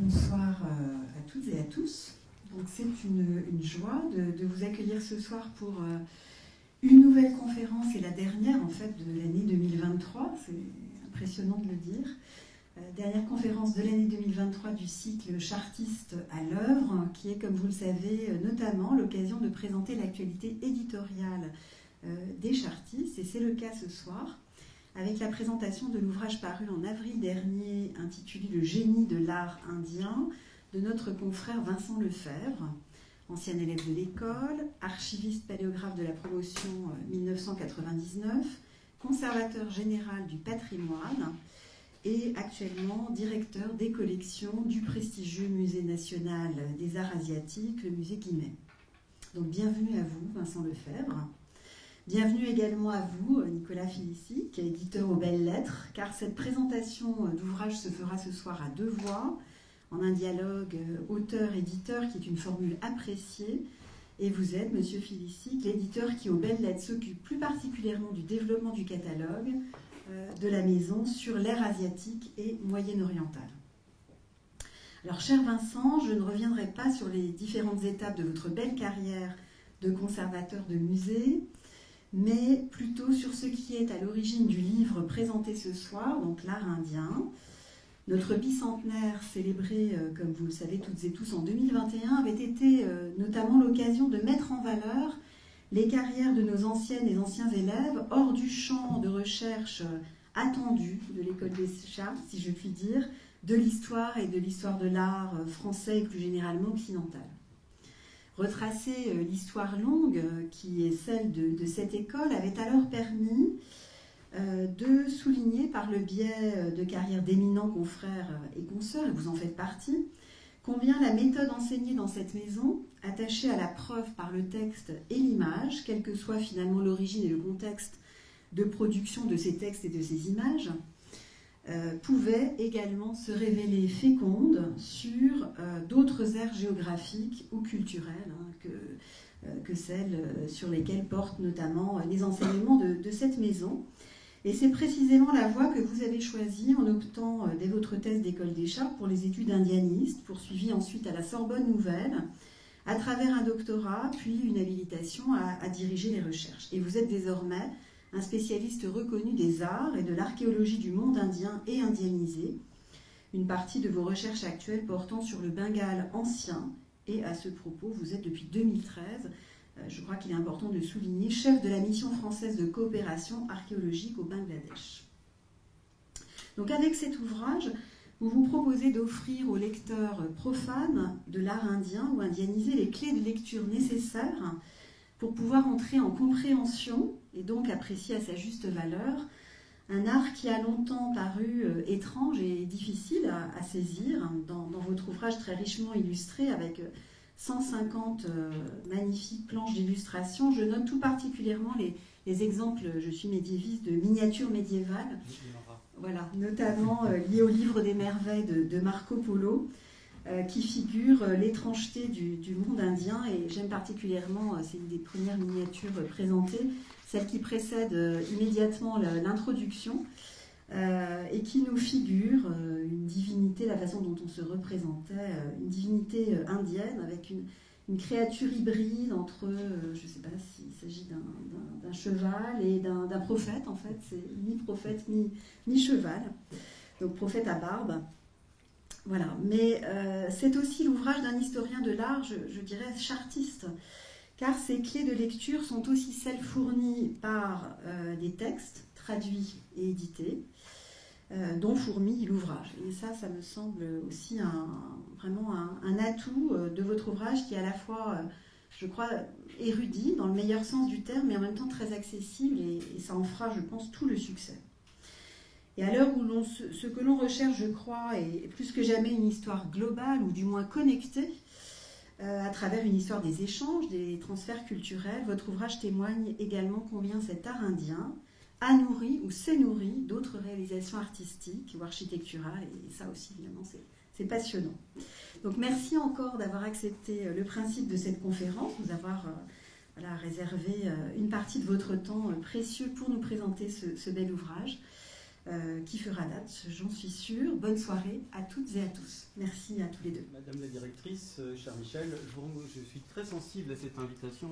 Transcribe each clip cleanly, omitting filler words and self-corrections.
bonsoir à toutes et à tous. Donc c'est une joie de vous accueillir ce soir pour une nouvelle conférence et la dernière en fait de l'année 2023, c'est impressionnant de le dire. Dernière conférence de l'année 2023 du cycle Chartistes à l'œuvre, qui est, comme vous le savez, notamment l'occasion de présenter l'actualité éditoriale des chartistes, et c'est le cas ce soir, avec la présentation de l'ouvrage paru en avril dernier, intitulé « Le génie de l'art indien » de notre confrère Vincent Lefebvre, ancien élève de l'école, archiviste paléographe de la promotion 1999, conservateur général du patrimoine et actuellement directeur des collections du prestigieux Musée national des arts asiatiques, le musée Guimet. Donc bienvenue à vous, Vincent Lefebvre. Bienvenue également à vous, Nicolas Filissic, éditeur aux belles lettres, car cette présentation d'ouvrage se fera ce soir à deux voix, en un dialogue auteur-éditeur qui est une formule appréciée. Et vous êtes, Monsieur Filissic, l'éditeur qui, aux belles lettres, s'occupe plus particulièrement du développement du catalogue de la maison sur l'ère asiatique et moyen-orientale. Alors, cher Vincent, je ne reviendrai pas sur les différentes étapes de votre belle carrière de conservateur de musée, mais plutôt sur ce qui est à l'origine du livre présenté ce soir, donc l'art indien. Notre bicentenaire, célébré, comme vous le savez toutes et tous, en 2021, avait été notamment l'occasion de mettre en valeur les carrières de nos anciennes et anciens élèves hors du champ de recherche attendu de l'école des Chartes, si je puis dire, de l'histoire et de l'histoire de l'art français et plus généralement occidental. Retracer l'histoire longue qui est celle de cette école avait alors permis de souligner par le biais de carrières d'éminents confrères et consoeurs, et vous en faites partie, combien la méthode enseignée dans cette maison, attachée à la preuve par le texte et l'image, quelle que soit finalement l'origine et le contexte de production de ces textes et de ces images, pouvait également se révéler féconde sur d'autres aires géographiques ou culturelles que celles sur lesquelles portent notamment les enseignements de cette maison. Et c'est précisément la voie que vous avez choisie en optant dès votre thèse d'école des Chartes pour les études indianistes, poursuivies ensuite à la Sorbonne Nouvelle, à travers un doctorat, puis une habilitation à diriger les recherches. Et vous êtes désormais un spécialiste reconnu des arts et de l'archéologie du monde indien et indianisé, une partie de vos recherches actuelles portant sur le Bengale ancien, et à ce propos, vous êtes depuis 2013, je crois qu'il est important de souligner, chef de la mission française de coopération archéologique au Bangladesh. Donc avec cet ouvrage, vous vous proposez d'offrir aux lecteurs profanes de l'art indien ou indianisé les clés de lecture nécessaires pour pouvoir entrer en compréhension et donc apprécier à sa juste valeur un art qui a longtemps paru étrange et difficile à saisir dans votre ouvrage très richement illustré avec 150 magnifiques planches d'illustration. Je note tout particulièrement les exemples, je suis médiéviste, de miniatures médiévales, voilà, notamment liées au livre des merveilles de Marco Polo, qui figure l'étrangeté du monde indien, et j'aime particulièrement, c'est une des premières miniatures présentées, celle qui précède immédiatement l'introduction, et qui nous figure une divinité, la façon dont on se représentait, une divinité indienne avec une créature hybride entre, je ne sais pas s'il s'agit d'un cheval et d'un prophète, en fait, c'est ni prophète ni cheval, donc prophète à barbe. Voilà, mais c'est aussi l'ouvrage d'un historien de l'art, je dirais chartiste, car ces clés de lecture sont aussi celles fournies par des textes traduits et édités, dont fourmille l'ouvrage. Et ça me semble aussi vraiment un atout de votre ouvrage qui est à la fois, je crois, érudit dans le meilleur sens du terme, mais en même temps très accessible, et ça en fera, je pense, tout le succès. Et à l'heure où ce que l'on recherche, je crois, est plus que jamais une histoire globale, ou du moins connectée, à travers une histoire des échanges, des transferts culturels, votre ouvrage témoigne également combien cet art indien a nourri ou s'est nourri d'autres réalisations artistiques ou architecturales, et ça aussi, évidemment, c'est passionnant. Donc merci encore d'avoir accepté le principe de cette conférence, nous avoir réservé une partie de votre temps précieux pour nous présenter ce bel ouvrage. qui fera date, j'en suis sûre. Bonne soirée à toutes et à tous. Merci à tous les deux. Madame la directrice, cher Michel, je suis très sensible à cette invitation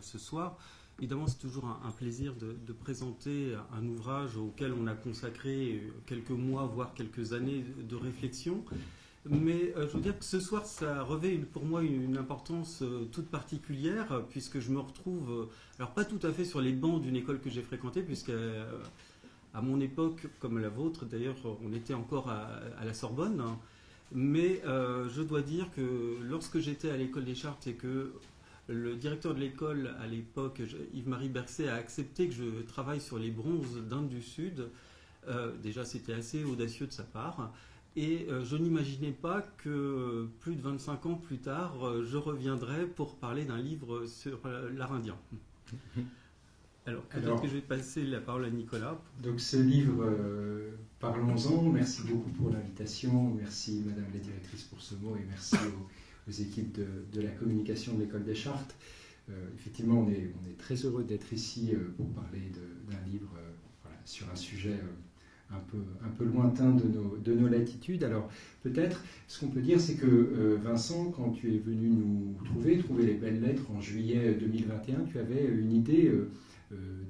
ce soir. Évidemment, c'est toujours un plaisir de présenter un ouvrage auquel on a consacré quelques mois, voire quelques années de réflexion. Mais je veux dire que ce soir, ça revêt pour moi une importance toute particulière, puisque je me retrouve, alors pas tout à fait sur les bancs d'une école que j'ai fréquentée, puisque à mon époque, comme la vôtre d'ailleurs, on était encore à la Sorbonne, hein. Mais je dois dire que lorsque j'étais à l'école des Chartes et que le directeur de l'école à l'époque, Yves-Marie Bercet, a accepté que je travaille sur les bronzes d'Inde du Sud, déjà c'était assez audacieux de sa part. Et je n'imaginais pas que plus de 25 ans plus tard, je reviendrais pour parler d'un livre sur l'art indien. Alors, peut-être que je vais passer la parole à Nicolas. Donc ce livre, parlons-en. Merci beaucoup pour l'invitation. Merci Madame la directrice pour ce mot et merci aux équipes de la communication de l'École des Chartes. Effectivement, on est très heureux d'être ici pour parler d'un livre voilà, sur un sujet un peu lointain de nos latitudes. Alors peut-être, ce qu'on peut dire, c'est que Vincent, quand tu es venu nous trouver les belles lettres en juillet 2021, tu avais une idée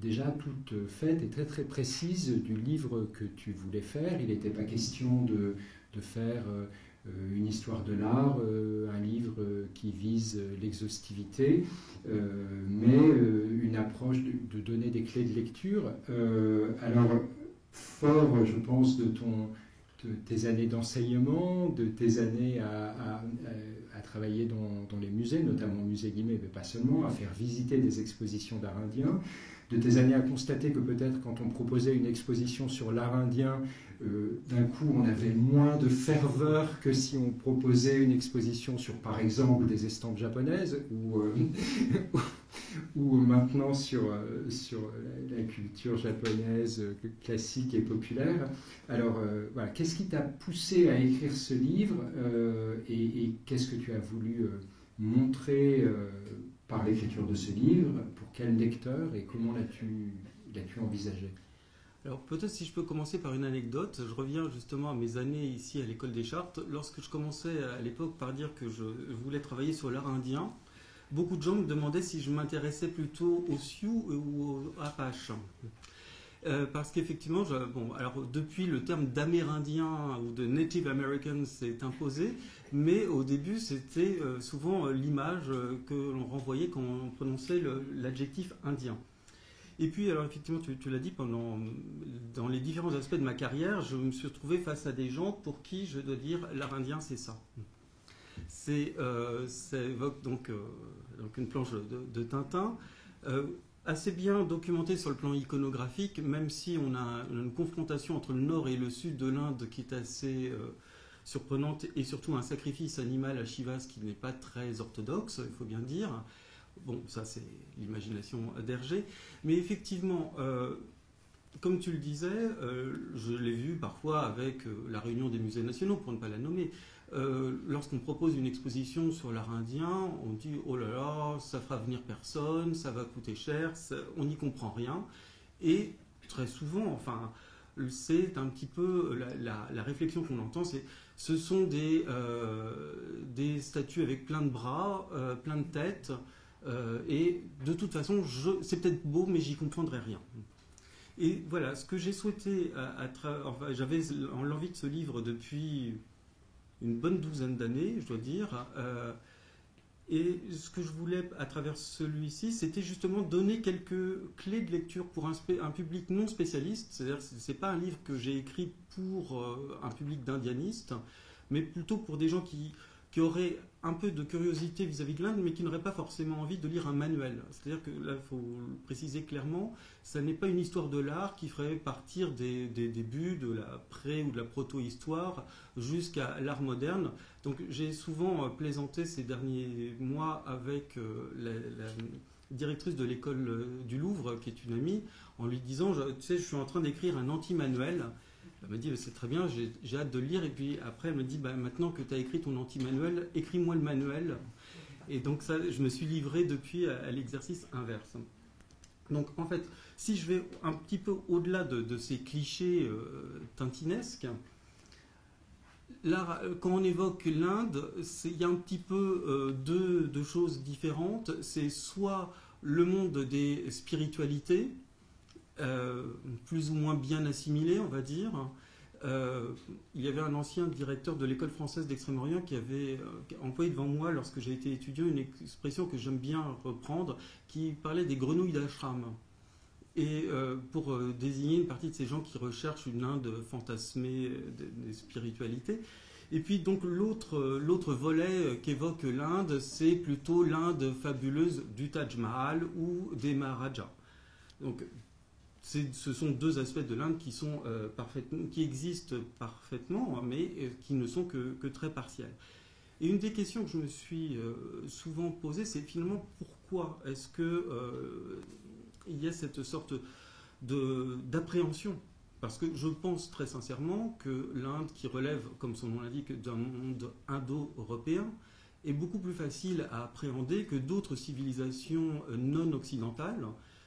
déjà toute faite et très très précise du livre que tu voulais faire. Il n'était pas question de faire une histoire de l'art, un livre qui vise l'exhaustivité, mais une approche de donner des clés de lecture. Alors, fort, je pense, de tes années d'enseignement, de tes années à travailler dans les musées, notamment au musée Guimet, mais pas seulement, à faire visiter des expositions d'art indien, de tes années à constater que peut-être quand on proposait une exposition sur l'art indien, d'un coup on avait moins de ferveur que si on proposait une exposition sur, par exemple, des estampes japonaises ou maintenant sur la culture japonaise classique et populaire. Alors voilà, qu'est-ce qui t'a poussé à écrire ce livre et qu'est-ce que tu as voulu montrer par l'écriture de ce livre, pour quel lecteur et comment l'as-tu envisagé? Alors peut-être si je peux commencer par une anecdote, je reviens justement à mes années ici à l'École des Chartes. Lorsque je commençais à l'époque par dire que je voulais travailler sur l'art indien, beaucoup de gens me demandaient si je m'intéressais plutôt aux Sioux ou aux Apaches. Parce qu'effectivement, alors depuis le terme d'Amérindien ou de Native American s'est imposé, mais au début c'était souvent l'image que l'on renvoyait quand on prononçait l'adjectif indien. Et puis, alors effectivement, tu l'as dit, dans les différents aspects de ma carrière, je me suis retrouvé face à des gens pour qui je dois dire l'art indien, c'est ça. Ça évoque donc une planche de Tintin, assez bien documentée sur le plan iconographique, même si on a une confrontation entre le nord et le sud de l'Inde qui est assez surprenante, et surtout un sacrifice animal à Shiva, ce qui n'est pas très orthodoxe, il faut bien dire. Bon, ça c'est l'imagination d'Hergé. Mais effectivement, comme tu le disais, je l'ai vu parfois avec la réunion des musées nationaux, pour ne pas la nommer. Lorsqu'on propose une exposition sur l'art indien, on dit « Oh là là, ça fera venir personne, ça va coûter cher, on n'y comprend rien ». Et très souvent, enfin, c'est un petit peu la réflexion qu'on entend, ce sont des statues avec plein de bras, plein de têtes, et de toute façon, c'est peut-être beau, mais j'y comprendrai rien. Et voilà, ce que j'ai souhaité, j'avais l'envie de ce livre depuis une bonne douzaine d'années, je dois dire, et ce que je voulais à travers celui-ci, c'était justement donner quelques clés de lecture pour un public non spécialiste, c'est-à-dire que ce n'est pas un livre que j'ai écrit pour un public d'indianistes, mais plutôt pour des gens qui auraient un peu de curiosité vis-à-vis de l'Inde, mais qui n'auraient pas forcément envie de lire un manuel. C'est-à-dire que là, il faut le préciser clairement, ça n'est pas une histoire de l'art qui ferait partir des débuts de la pré- ou de la proto-histoire jusqu'à l'art moderne. Donc j'ai souvent plaisanté ces derniers mois avec la directrice de l'école du Louvre, qui est une amie, en lui disant, tu sais, je suis en train d'écrire un anti-manuel. Elle me dit, c'est très bien, j'ai hâte de le lire. Et puis après, elle me dit, maintenant que tu as écrit ton anti-manuel, écris-moi le manuel. Et donc ça, je me suis livré depuis à l'exercice inverse. Donc en fait, si je vais un petit peu au-delà de ces clichés tintinesques, là, quand on évoque l'Inde, il y a un petit peu deux choses différentes. C'est soit le monde des spiritualités, plus ou moins bien assimilé, on va dire. Il y avait un ancien directeur de l'école française d'Extrême-Orient qui avait employé devant moi, lorsque j'ai été étudiant, une expression que j'aime bien reprendre, qui parlait des grenouilles d'ashram. Et pour désigner une partie de ces gens qui recherchent une Inde fantasmée des spiritualités. Et puis donc l'autre volet qu'évoque l'Inde, c'est plutôt l'Inde fabuleuse du Taj Mahal ou des Maharajas. Donc ce sont deux aspects de l'Inde qui existent parfaitement, mais qui ne sont que très partiels. Et une des questions que je me suis souvent posée, c'est finalement pourquoi est-ce que il y a cette sorte d'appréhension. Parce que je pense très sincèrement que l'Inde, qui relève, comme son nom l'indique, d'un monde indo-européen, est beaucoup plus facile à appréhender que d'autres civilisations non occidentales,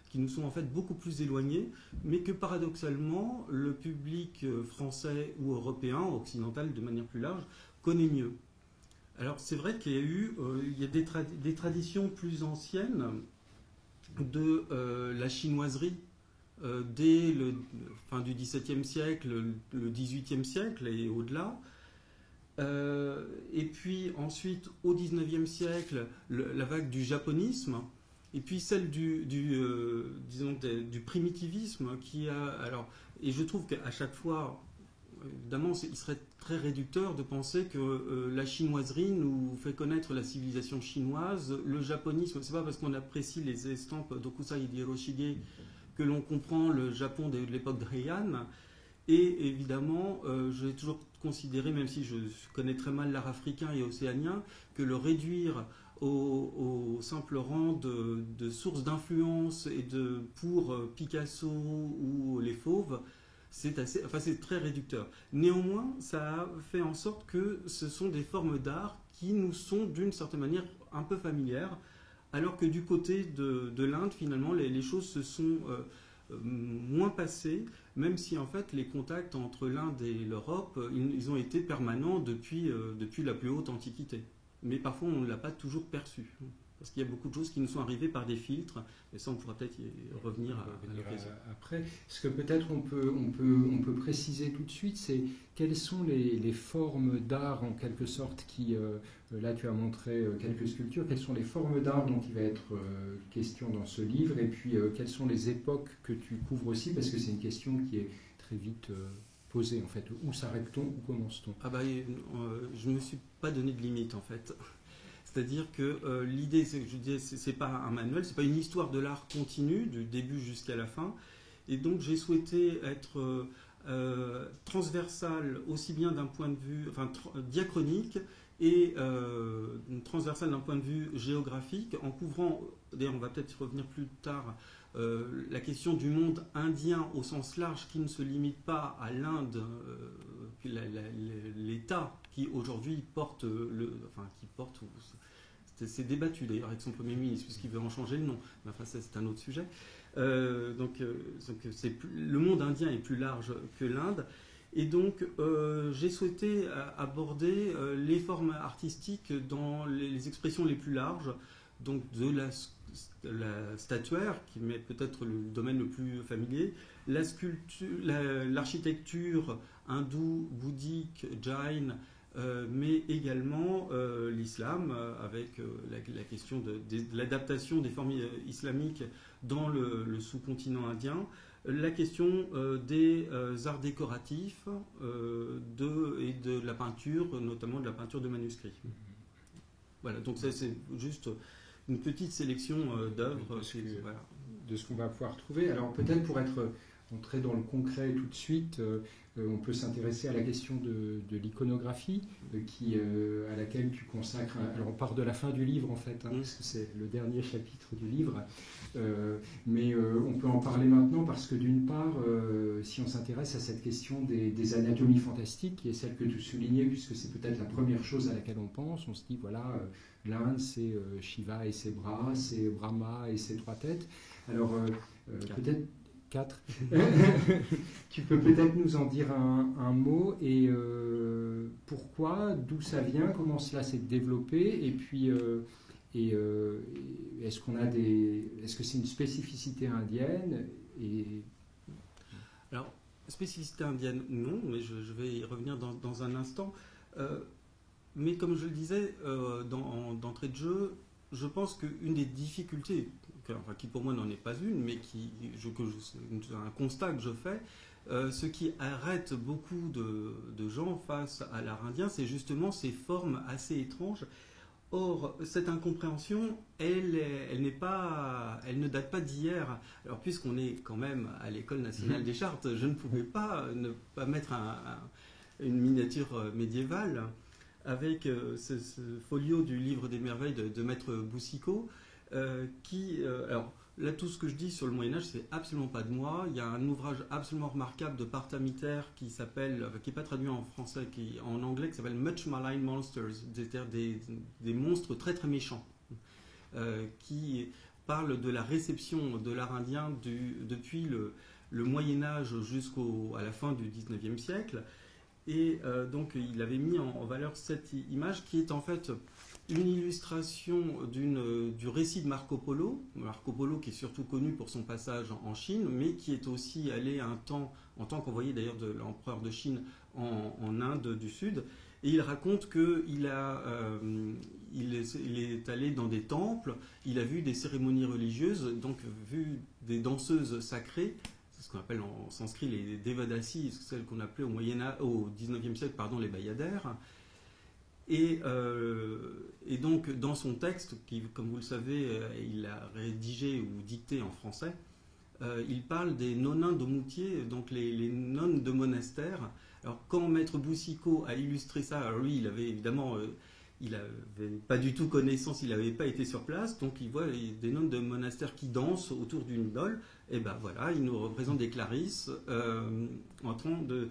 qui nous sont en fait beaucoup plus éloignées, mais que paradoxalement, le public français ou européen, occidental de manière plus large, connaît mieux. Alors c'est vrai qu'il y a des traditions plus anciennes de la chinoiserie dès le fin du XVIIe siècle, le XVIIIe siècle et au-delà. Et puis ensuite, au XIXe siècle, la vague du japonisme, et puis celle disons, du primitivisme qui a... Alors, et je trouve qu'à chaque fois, évidemment, il serait très réducteur de penser que la chinoiserie nous fait connaître la civilisation chinoise. Le japonisme, c'est pas parce qu'on apprécie les estampes d'Okusai et d'Hiroshige que l'on comprend le Japon de l'époque de Heian. Et évidemment, j'ai toujours considéré, même si je connais très mal l'art africain et océanien, que le réduire au simple rang de source d'influence et pour Picasso ou les Fauves, c'est très réducteur. Néanmoins, ça a fait en sorte que ce sont des formes d'art qui nous sont d'une certaine manière un peu familières, alors que du côté de l'Inde, finalement, les choses se sont moins passées, même si en fait les contacts entre l'Inde et l'Europe, ils ont été permanents depuis la plus haute antiquité. Mais parfois on ne l'a pas toujours perçu. Parce qu'il y a beaucoup de choses qui nous sont arrivées par des filtres, et ça on pourra peut-être y revenir à l'occasion. Après, ce que peut-être on peut préciser tout de suite, c'est quelles sont les formes d'art en quelque sorte qui, là tu as montré quelques sculptures, quelles sont les formes d'art dont il va être question dans ce livre, et puis quelles sont les époques que tu couvres aussi, parce que c'est une question qui est très vite posée en fait. Où s'arrête-t-on, où commence-t-on? Je ne me suis pas donné de limite en fait. C'est-à-dire que l'idée, c'est pas un manuel, c'est pas une histoire de l'art continue, du début jusqu'à la fin. Et donc j'ai souhaité être transversal aussi bien d'un point de vue, diachronique et transversal d'un point de vue géographique, en couvrant, d'ailleurs on va peut-être y revenir plus tard, la question du monde indien au sens large qui ne se limite pas à l'Inde, l'État qui aujourd'hui porte c'est débattu d'ailleurs avec son Premier ministre puisqu'il veut en changer le nom, mais enfin ça, c'est un autre sujet. Le monde indien est plus large que l'Inde, et donc j'ai souhaité aborder les formes artistiques dans les expressions les plus larges, donc de la statuaire, qui m'est peut-être le domaine le plus familier, la sculpture, l'architecture hindoue, bouddhique, jain, mais également l'islam, avec la question de l'adaptation des formes islamiques dans le sous-continent indien, la question des arts décoratifs et de la peinture, notamment de la peinture de manuscrits. Voilà, donc ça c'est juste une petite sélection d'œuvres de ce qu'on va pouvoir trouver. Alors peut-être pour entrer dans le concret tout de suite, on peut s'intéresser à la question de l'iconographie à laquelle tu consacres. Alors on part de la fin du livre en fait, parce que c'est le dernier chapitre du livre, mais on peut en parler maintenant parce que d'une part, si on s'intéresse à cette question des anatomies fantastiques, qui est celle que tu soulignais, puisque c'est peut-être la première chose à laquelle on pense, on se dit voilà, l'Inde c'est Shiva et ses bras, c'est Brahma et ses trois têtes. Alors, peut-être 4. Tu peux peut-être nous en dire un mot et pourquoi, d'où ça vient, comment cela s'est développé et puis est-ce que c'est une spécificité indienne et... Alors, spécificité indienne, non, mais je vais y revenir dans un instant. Mais comme je le disais d'entrée de jeu, je pense qu'une des difficultés, qui pour moi n'en est pas une, mais un constat que je fais, ce qui arrête beaucoup de gens face à l'art indien, c'est justement ces formes assez étranges. Or, cette incompréhension, elle ne date pas d'hier. Alors, puisqu'on est quand même à l'École nationale des chartes, je ne pouvais pas ne pas mettre une miniature médiévale avec ce folio du livre des merveilles de Maître Boucicaut, alors là, tout ce que je dis sur le Moyen-Âge, c'est absolument pas de moi. Il y a un ouvrage absolument remarquable de Parthamitter qui n'est pas traduit en français, en anglais, qui s'appelle Much Malign Monsters, c'est-à-dire des monstres très très méchants, qui parle de la réception de l'art indien depuis le Moyen-Âge jusqu'à la fin du 19e siècle. Et donc, il avait mis en valeur cette image qui est en fait une illustration du récit de Marco Polo. Marco Polo qui est surtout connu pour son passage en Chine, mais qui est aussi allé un temps, en tant qu'envoyé d'ailleurs de l'empereur de Chine en Inde du Sud. Et il raconte qu'il est allé dans des temples, il a vu des cérémonies religieuses, donc vu des danseuses sacrées, c'est ce qu'on appelle en sanskrit les devadasi, celles qu'on appelait au 19e siècle les bayadères. Et donc, dans son texte, qui, comme vous le savez, il a rédigé ou dicté en français, il parle des nonins de Moutier, donc les nonnes de monastère. Alors, quand Maître Boucicaut a illustré ça, alors lui, il avait évidemment... il n'avait pas du tout connaissance, il n'avait pas été sur place, donc il voit des nonnes de monastère qui dansent autour d'une idole, et ben voilà, il nous représente des clarisses en train de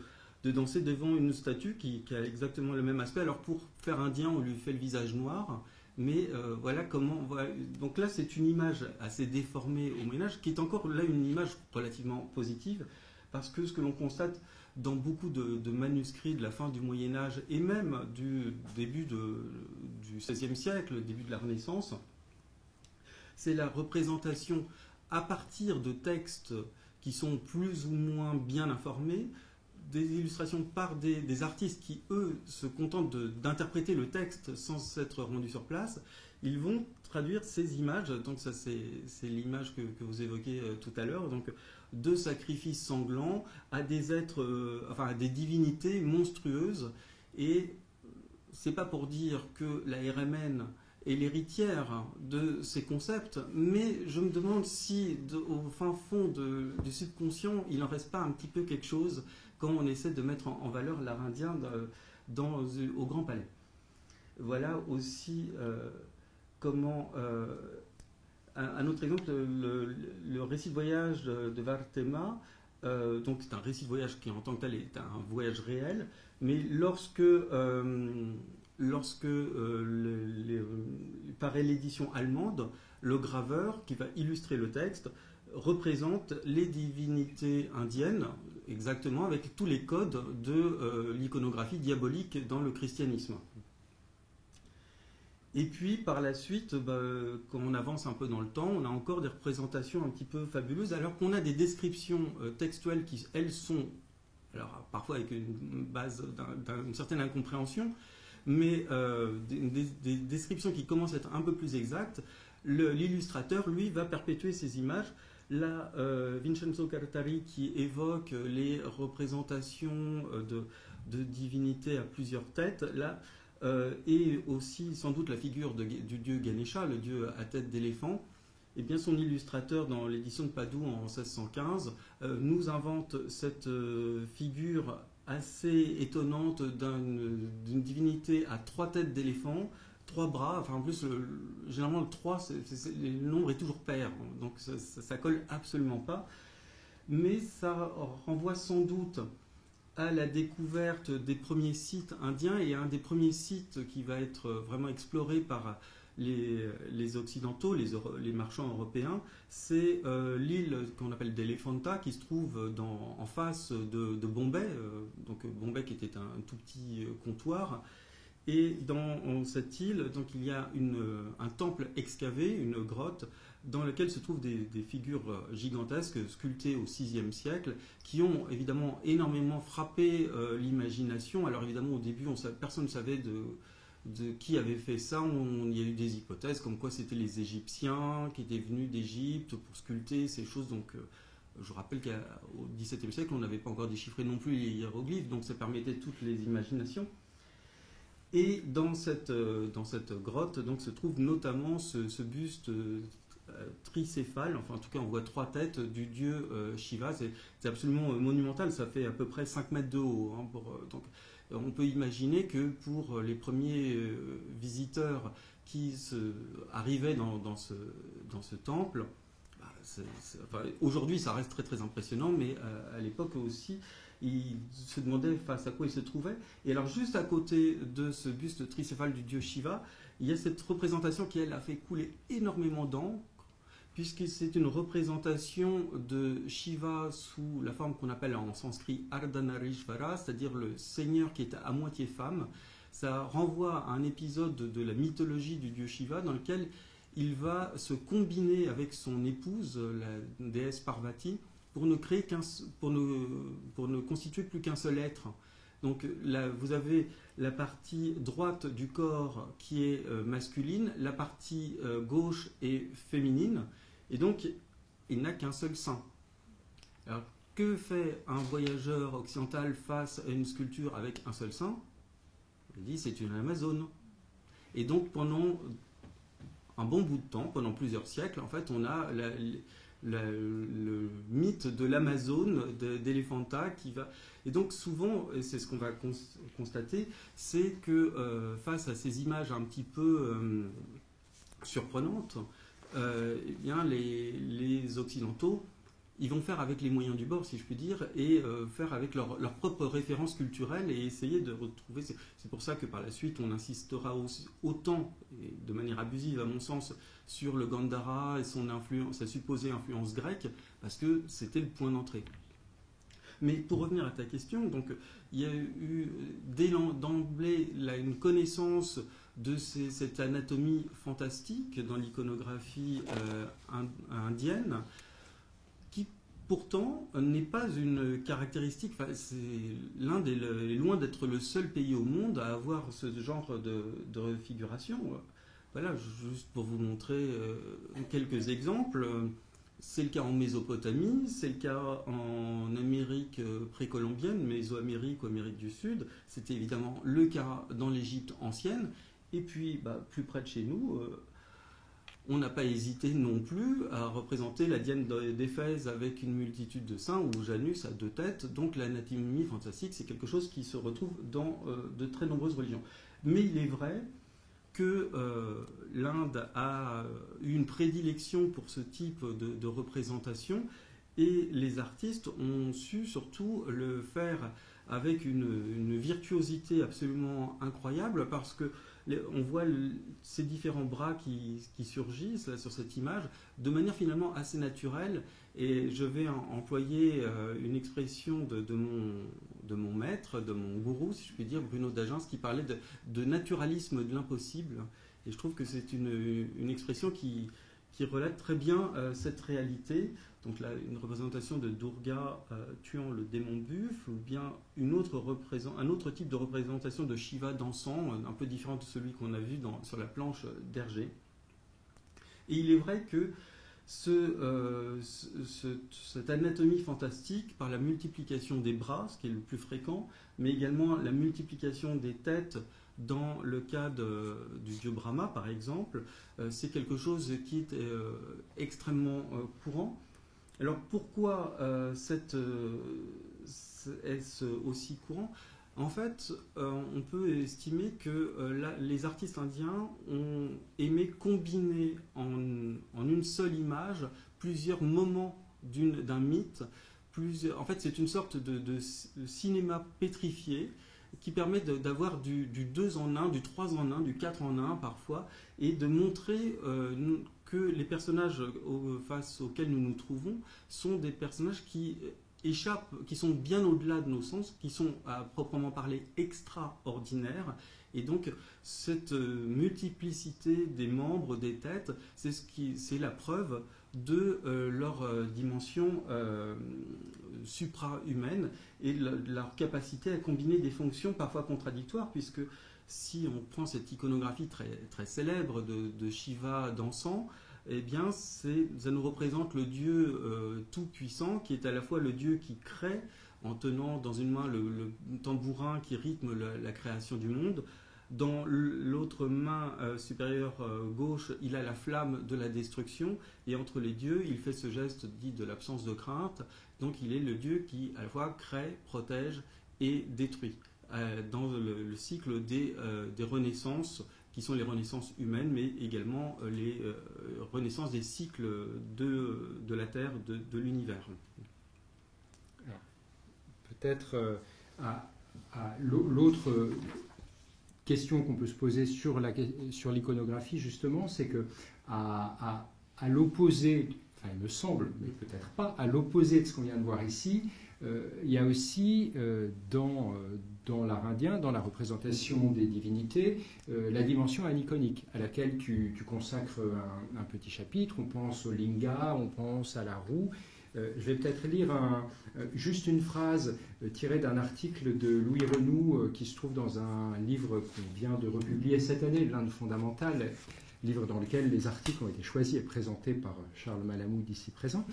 danser devant une statue qui a exactement le même aspect. Alors pour faire indien, on lui fait le visage noir, mais voilà comment... Voilà. Donc là, c'est une image assez déformée au Moyen-Âge, qui est encore là une image relativement positive, parce que ce que l'on constate dans beaucoup de manuscrits de la fin du Moyen-Âge et même du début du XVIe siècle, début de la Renaissance, c'est la représentation à partir de textes qui sont plus ou moins bien informés, des illustrations par des artistes qui, eux, se contentent d'interpréter le texte sans s'être rendus sur place. Ils vont traduire ces images, donc ça c'est l'image que vous évoquez tout à l'heure, donc de sacrifices sanglants à des êtres, à des divinités monstrueuses. Et c'est pas pour dire que la RMN est l'héritière de ces concepts, mais je me demande si au fin fond du subconscient, il n'en reste pas un petit peu quelque chose quand on essaie de mettre en valeur l'art indien au Grand Palais. Voilà aussi comment... un autre exemple, le récit de voyage de Vartema, donc c'est un récit de voyage qui en tant que tel est un voyage réel, mais lorsque paraît l'édition allemande, le graveur qui va illustrer le texte représente les divinités indiennes, exactement avec tous les codes de l'iconographie diabolique dans le christianisme. Et puis, par la suite, quand on avance un peu dans le temps, on a encore des représentations un petit peu fabuleuses, alors qu'on a des descriptions textuelles qui, elles, sont, alors parfois avec une base d'une certaine incompréhension, mais des descriptions qui commencent à être un peu plus exactes. L'illustrateur, lui, va perpétuer ces images. Là, Vincenzo Cartari qui évoque les représentations de divinités à plusieurs têtes, là, et aussi sans doute la figure du dieu Ganesha, le dieu à tête d'éléphant, eh bien son illustrateur dans l'édition de Padoue en 1615 nous invente cette figure assez étonnante d'une divinité à 3 têtes d'éléphant, 3 bras, enfin en plus généralement le 3, le nombre est toujours pair, donc ça colle absolument pas, mais ça renvoie sans doute à la découverte des premiers sites indiens et un des premiers sites qui va être vraiment exploré par les Occidentaux, les marchands européens, c'est l'île qu'on appelle d'Elephanta, qui se trouve en face de Bombay, donc Bombay qui était un tout petit comptoir. Et dans cette île, donc, il y a un temple excavé, une grotte, dans laquelle se trouvent des figures gigantesques sculptées au VIe siècle, qui ont évidemment énormément frappé l'imagination. Alors évidemment, au début, personne ne savait de qui avait fait ça. Il y a eu des hypothèses comme quoi c'était les Égyptiens qui étaient venus d'Égypte pour sculpter ces choses. Donc je rappelle qu'au XVIIe siècle, on n'avait pas encore déchiffré non plus les hiéroglyphes, donc ça permettait toutes les imaginations. Et dans cette grotte donc, se trouve notamment ce buste tricéphale, enfin en tout cas on voit 3 têtes du dieu Shiva. C'est absolument monumental, ça fait à peu près 5 mètres de haut. Hein, donc, on peut imaginer que pour les premiers visiteurs qui arrivaient dans ce temple, enfin, aujourd'hui ça reste très très impressionnant, mais à l'époque aussi, ils se demandaient face à quoi ils se trouvaient. Et alors juste à côté de ce buste tricéphale du dieu Shiva, il y a cette représentation qui, elle, a fait couler énormément d'encre, puisque c'est une représentation de Shiva sous la forme qu'on appelle en sanskrit Ardhanarishvara, c'est-à-dire le seigneur qui est à moitié femme. Ça renvoie à un épisode de la mythologie du dieu Shiva dans lequel il va se combiner avec son épouse, la déesse Parvati, pour ne constituer plus qu'un seul être. Donc là, vous avez la partie droite du corps qui est masculine, la partie gauche est féminine, et donc il n'a qu'un seul sein. Alors, que fait un voyageur occidental face à une sculpture avec un seul sein? Il dit c'est une Amazone. Et donc pendant un bon bout de temps, pendant plusieurs siècles, en fait, on a le mythe de l'Amazone, d'Elephanta qui va... Et donc souvent, et c'est ce qu'on va constater, c'est que face à ces images un petit peu surprenantes, eh bien, les Occidentaux, ils vont faire avec les moyens du bord, si je puis dire, et faire avec leur propre référence culturelle et essayer de retrouver... C'est pour ça que par la suite, on insistera autant, et de manière abusive à mon sens, sur le Gandhara et sa supposée influence grecque, parce que c'était le point d'entrée. Mais pour revenir à ta question, donc, il y a eu d'emblée une connaissance de cette anatomie fantastique dans l'iconographie indienne, qui pourtant n'est pas une caractéristique, c'est loin d'être le seul pays au monde à avoir ce genre de refiguration. Voilà, juste pour vous montrer quelques exemples. C'est le cas en Mésopotamie, c'est le cas en Amérique précolombienne, Mésoamérique ou Amérique du Sud. C'était évidemment le cas dans l'Égypte ancienne. Et puis, plus près de chez nous, on n'a pas hésité non plus à représenter la Diane d'Éphèse avec une multitude de seins, ou Janus à 2 têtes. Donc l'anatomie fantastique, c'est quelque chose qui se retrouve dans de très nombreuses religions. Mais il est vrai que l'Inde a eu une prédilection pour ce type de représentation, et les artistes ont su surtout le faire avec une virtuosité absolument incroyable, parce que on voit ces différents bras qui surgissent là, sur cette image de manière finalement assez naturelle. Et je vais employer une expression de mon maître, de mon gourou, si je puis dire, Bruno d'Agence, qui parlait de naturalisme de l'impossible. Et je trouve que c'est une expression qui relate très bien cette réalité. Donc là, une représentation de Durga tuant le démon buffle, ou bien un autre type de représentation de Shiva dansant, un peu différent de celui qu'on a vu sur la planche d'Hergé. Et il est vrai que cette anatomie fantastique, par la multiplication des bras, ce qui est le plus fréquent, mais également la multiplication des têtes, dans le cas du dieu Brahma, par exemple, c'est quelque chose qui est extrêmement courant. Alors pourquoi est-ce aussi courant? En fait, on peut estimer que les artistes indiens ont aimé combiner en une seule image plusieurs moments d'un mythe. En fait, c'est une sorte de cinéma pétrifié qui permet d'avoir du 2 en 1, du 3 en 1, du 4 en 1 parfois, et de montrer que les personnages face auxquels nous nous trouvons sont des personnages qui échappent, qui sont bien au-delà de nos sens, qui sont à proprement parler extraordinaires. Et donc cette multiplicité des membres, des têtes, c'est la preuve de leur dimension supra-humaine et leur capacité à combiner des fonctions parfois contradictoires, puisque si on prend cette iconographie très, très célèbre de Shiva dansant, eh bien ça nous représente le Dieu tout-puissant, qui est à la fois le Dieu qui crée, en tenant dans une main le tambourin qui rythme la création du monde. Dans l'autre main supérieure gauche, il a la flamme de la destruction, et entre les dieux, il fait ce geste dit de l'absence de crainte. Donc il est le Dieu qui à la fois crée, protège et détruit. Dans le cycle des renaissances, qui sont les renaissances humaines, mais également les renaissances des cycles de la Terre, de l'univers. Alors, peut-être à l'autre question qu'on peut se poser sur l'iconographie, justement, c'est que à l'opposé, enfin il me semble, mais peut-être pas, à l'opposé de ce qu'on vient de voir ici, il y a aussi dans l'art indien, dans la représentation des divinités, la dimension aniconique, à laquelle tu consacres un petit chapitre. On pense au linga, on pense à la roue. Je vais peut-être lire juste une phrase tirée d'un article de Louis Renoux qui se trouve dans un livre qu'on vient de republier cette année, l'Inde fondamentale, livre dans lequel les articles ont été choisis et présentés par Charles Malamud ici présent.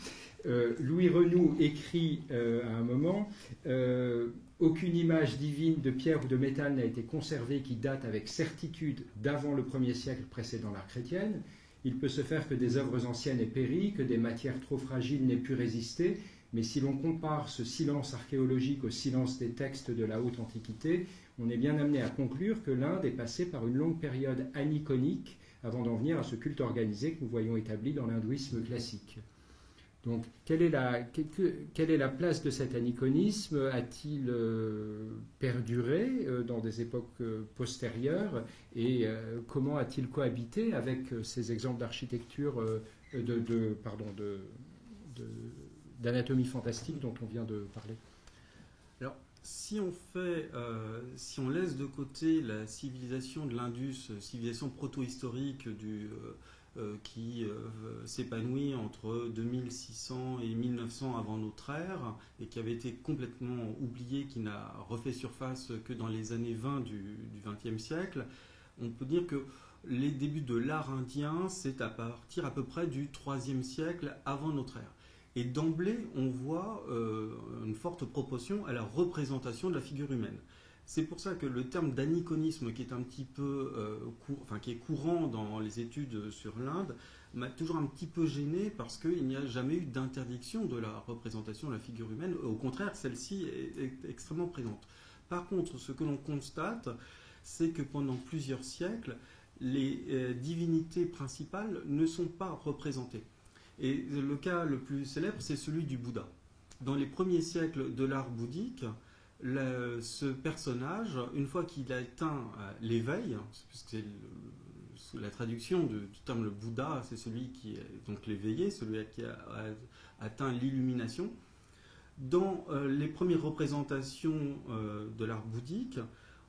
Louis Renoux écrit à un moment « Aucune image divine de pierre ou de métal n'a été conservée qui date avec certitude d'avant le 1er siècle précédant l'ère chrétienne. Il peut se faire que des œuvres anciennes aient péri, que des matières trop fragiles n'aient pu résister, mais si l'on compare ce silence archéologique au silence des textes de la haute antiquité, on est bien amené à conclure que l'Inde est passée par une longue période aniconique avant d'en venir à ce culte organisé que nous voyons établi dans l'hindouisme classique. » Donc, quelle est la place de cet aniconisme? A-t-il perduré dans des époques postérieures? Et comment a-t-il cohabité avec ces exemples d'architecture, d'anatomie fantastique dont on vient de parler? Alors, si on laisse de côté la civilisation de l'Indus, civilisation proto-historique qui s'épanouit entre 2600 et 1900 avant notre ère et qui avait été complètement oublié, qui n'a refait surface que dans les années 20 du XXe siècle, on peut dire que les débuts de l'art indien, c'est à partir à peu près du IIIe siècle avant notre ère. Et d'emblée, on voit une forte proportion à la représentation de la figure humaine. C'est pour ça que le terme d'aniconisme, qui est un petit peu qui est courant dans les études sur l'Inde, m'a toujours un petit peu gêné parce qu'il n'y a jamais eu d'interdiction de la représentation de la figure humaine. Au contraire, celle-ci est extrêmement présente. Par contre, ce que l'on constate, c'est que pendant plusieurs siècles, les divinités principales ne sont pas représentées. Et le cas le plus célèbre, c'est celui du Bouddha. Dans les premiers siècles de l'art bouddhique, ce personnage, une fois qu'il a atteint l'éveil, puisque c'est la traduction du terme le Bouddha, c'est celui qui est donc l'éveillé, celui qui a atteint l'illumination. Dans les premières représentations de l'art bouddhique,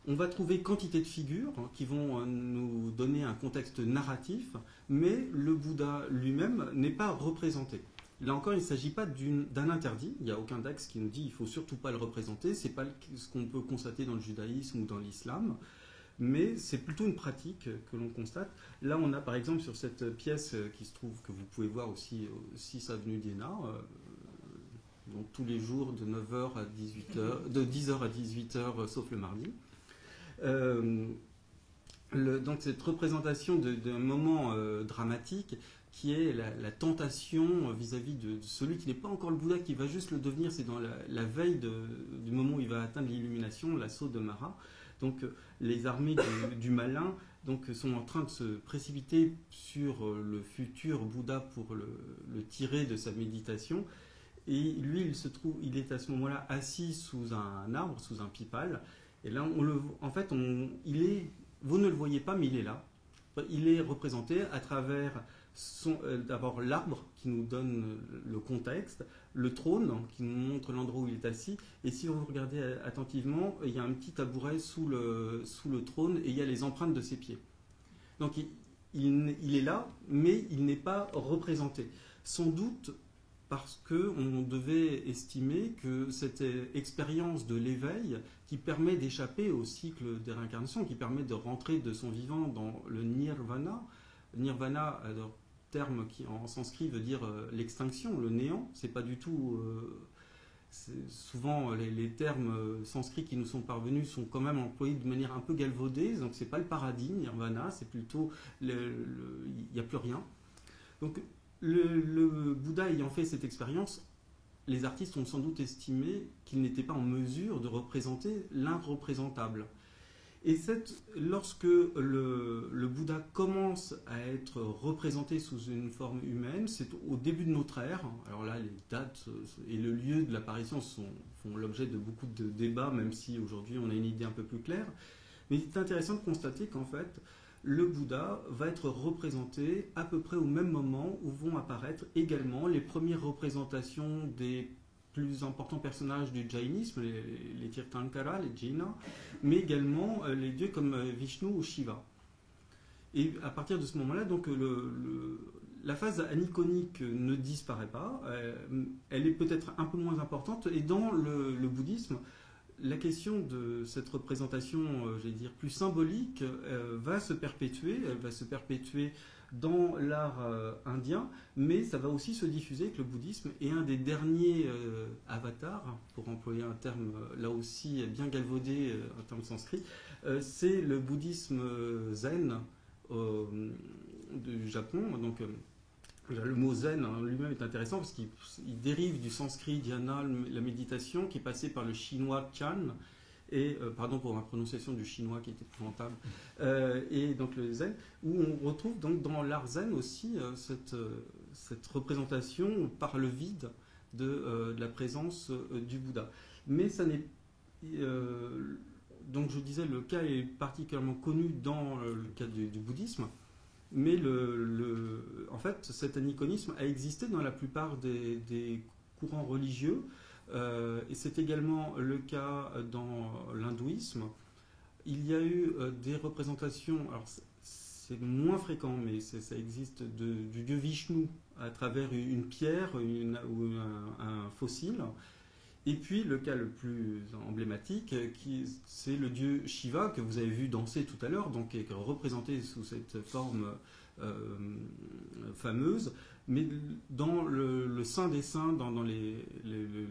on va trouver quantité de figures qui vont nous donner un contexte narratif, mais le Bouddha lui-même n'est pas représenté. Là encore, il ne s'agit pas d'un interdit. Il n'y a aucun texte qui nous dit qu'il ne faut surtout pas le représenter. Ce n'est pas ce qu'on peut constater dans le judaïsme ou dans l'islam, mais c'est plutôt une pratique que l'on constate. Là, on a par exemple sur cette pièce qui se trouve, que vous pouvez voir aussi au 6 avenue d'Iéna, donc tous les jours de 9h à 18h, de 10h à 18h, sauf le mardi. Donc cette représentation d'un moment dramatique qui est la tentation vis-à-vis de celui qui n'est pas encore le Bouddha, qui va juste le devenir. C'est dans la veille du moment où il va atteindre l'illumination, l'assaut de Mara. Donc les armées du malin sont en train de se précipiter sur le futur Bouddha pour le tirer de sa méditation. Et lui, il est à ce moment-là assis sous un arbre, sous un pipal. Et là, en fait, vous ne le voyez pas, mais il est là. Il est représenté à travers d'abord l'arbre qui nous donne le contexte, le trône qui nous montre l'endroit où il est assis, et si vous regardez attentivement, il y a un petit tabouret sous le trône et il y a les empreintes de ses pieds. Donc il est là, mais il n'est pas représenté. Sans doute parce qu'on devait estimer que cette expérience de l'éveil qui permet d'échapper au cycle des réincarnations, qui permet de rentrer de son vivant dans le nirvana, terme qui en sanskrit veut dire l'extinction, le néant, c'est pas du tout... souvent les termes sanscrits qui nous sont parvenus sont quand même employés de manière un peu galvaudée, donc c'est pas le paradis, nirvana, c'est plutôt... il n'y a plus rien. Donc le Bouddha ayant fait cette expérience, les artistes ont sans doute estimé qu'il n'était pas en mesure de représenter l'irreprésentable. Et lorsque le Bouddha commence à être représenté sous une forme humaine, c'est au début de notre ère. Alors là, les dates et le lieu de l'apparition font l'objet de beaucoup de débats, même si aujourd'hui on a une idée un peu plus claire. Mais il est intéressant de constater qu'en fait, le Bouddha va être représenté à peu près au même moment où vont apparaître également les premières représentations des plus importants personnages du jainisme, les Tirthankara, les Jaina, mais également les dieux comme Vishnu ou Shiva. Et à partir de ce moment-là, donc la phase aniconique ne disparaît pas, elle est peut-être un peu moins importante, et dans le bouddhisme, la question de cette représentation, plus symbolique, va se perpétuer. Elle va se perpétuer dans l'art indien, mais ça va aussi se diffuser avec le bouddhisme. Et un des derniers avatars, pour employer un terme là aussi bien galvaudé, un terme sanskrit, c'est le bouddhisme zen du Japon. Donc, le mot zen lui-même est intéressant parce qu'il dérive du sanskrit dhyana, la méditation, qui est passé par le chinois chan, et pardon pour ma prononciation du chinois qui est épouvantable, et donc le zen, où on retrouve donc dans l'art zen aussi cette représentation par le vide de la présence du Bouddha. Mais ça n'est donc je disais, le cas est particulièrement connu dans le cas du bouddhisme. Mais en fait, cet aniconisme a existé dans la plupart des courants religieux, et c'est également le cas dans l'hindouisme. Il y a eu des représentations, alors c'est moins fréquent, mais ça existe, du dieu Vishnu à travers une pierre ou un fossile. Et puis le cas le plus emblématique, c'est le dieu Shiva que vous avez vu danser tout à l'heure, donc qui est représenté sous cette forme fameuse, mais dans le saint des saints, dans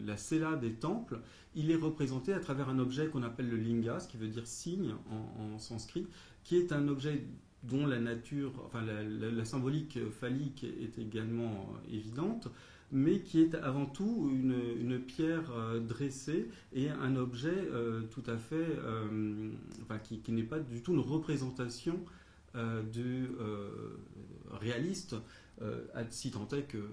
la sela des temples, il est représenté à travers un objet qu'on appelle le linga, ce qui veut dire signe en sanskrit, qui est un objet dont la nature, enfin la symbolique phallique est également évidente, mais qui est avant tout une pierre dressée et un objet tout à fait, qui n'est pas du tout une représentation réaliste, si tant est que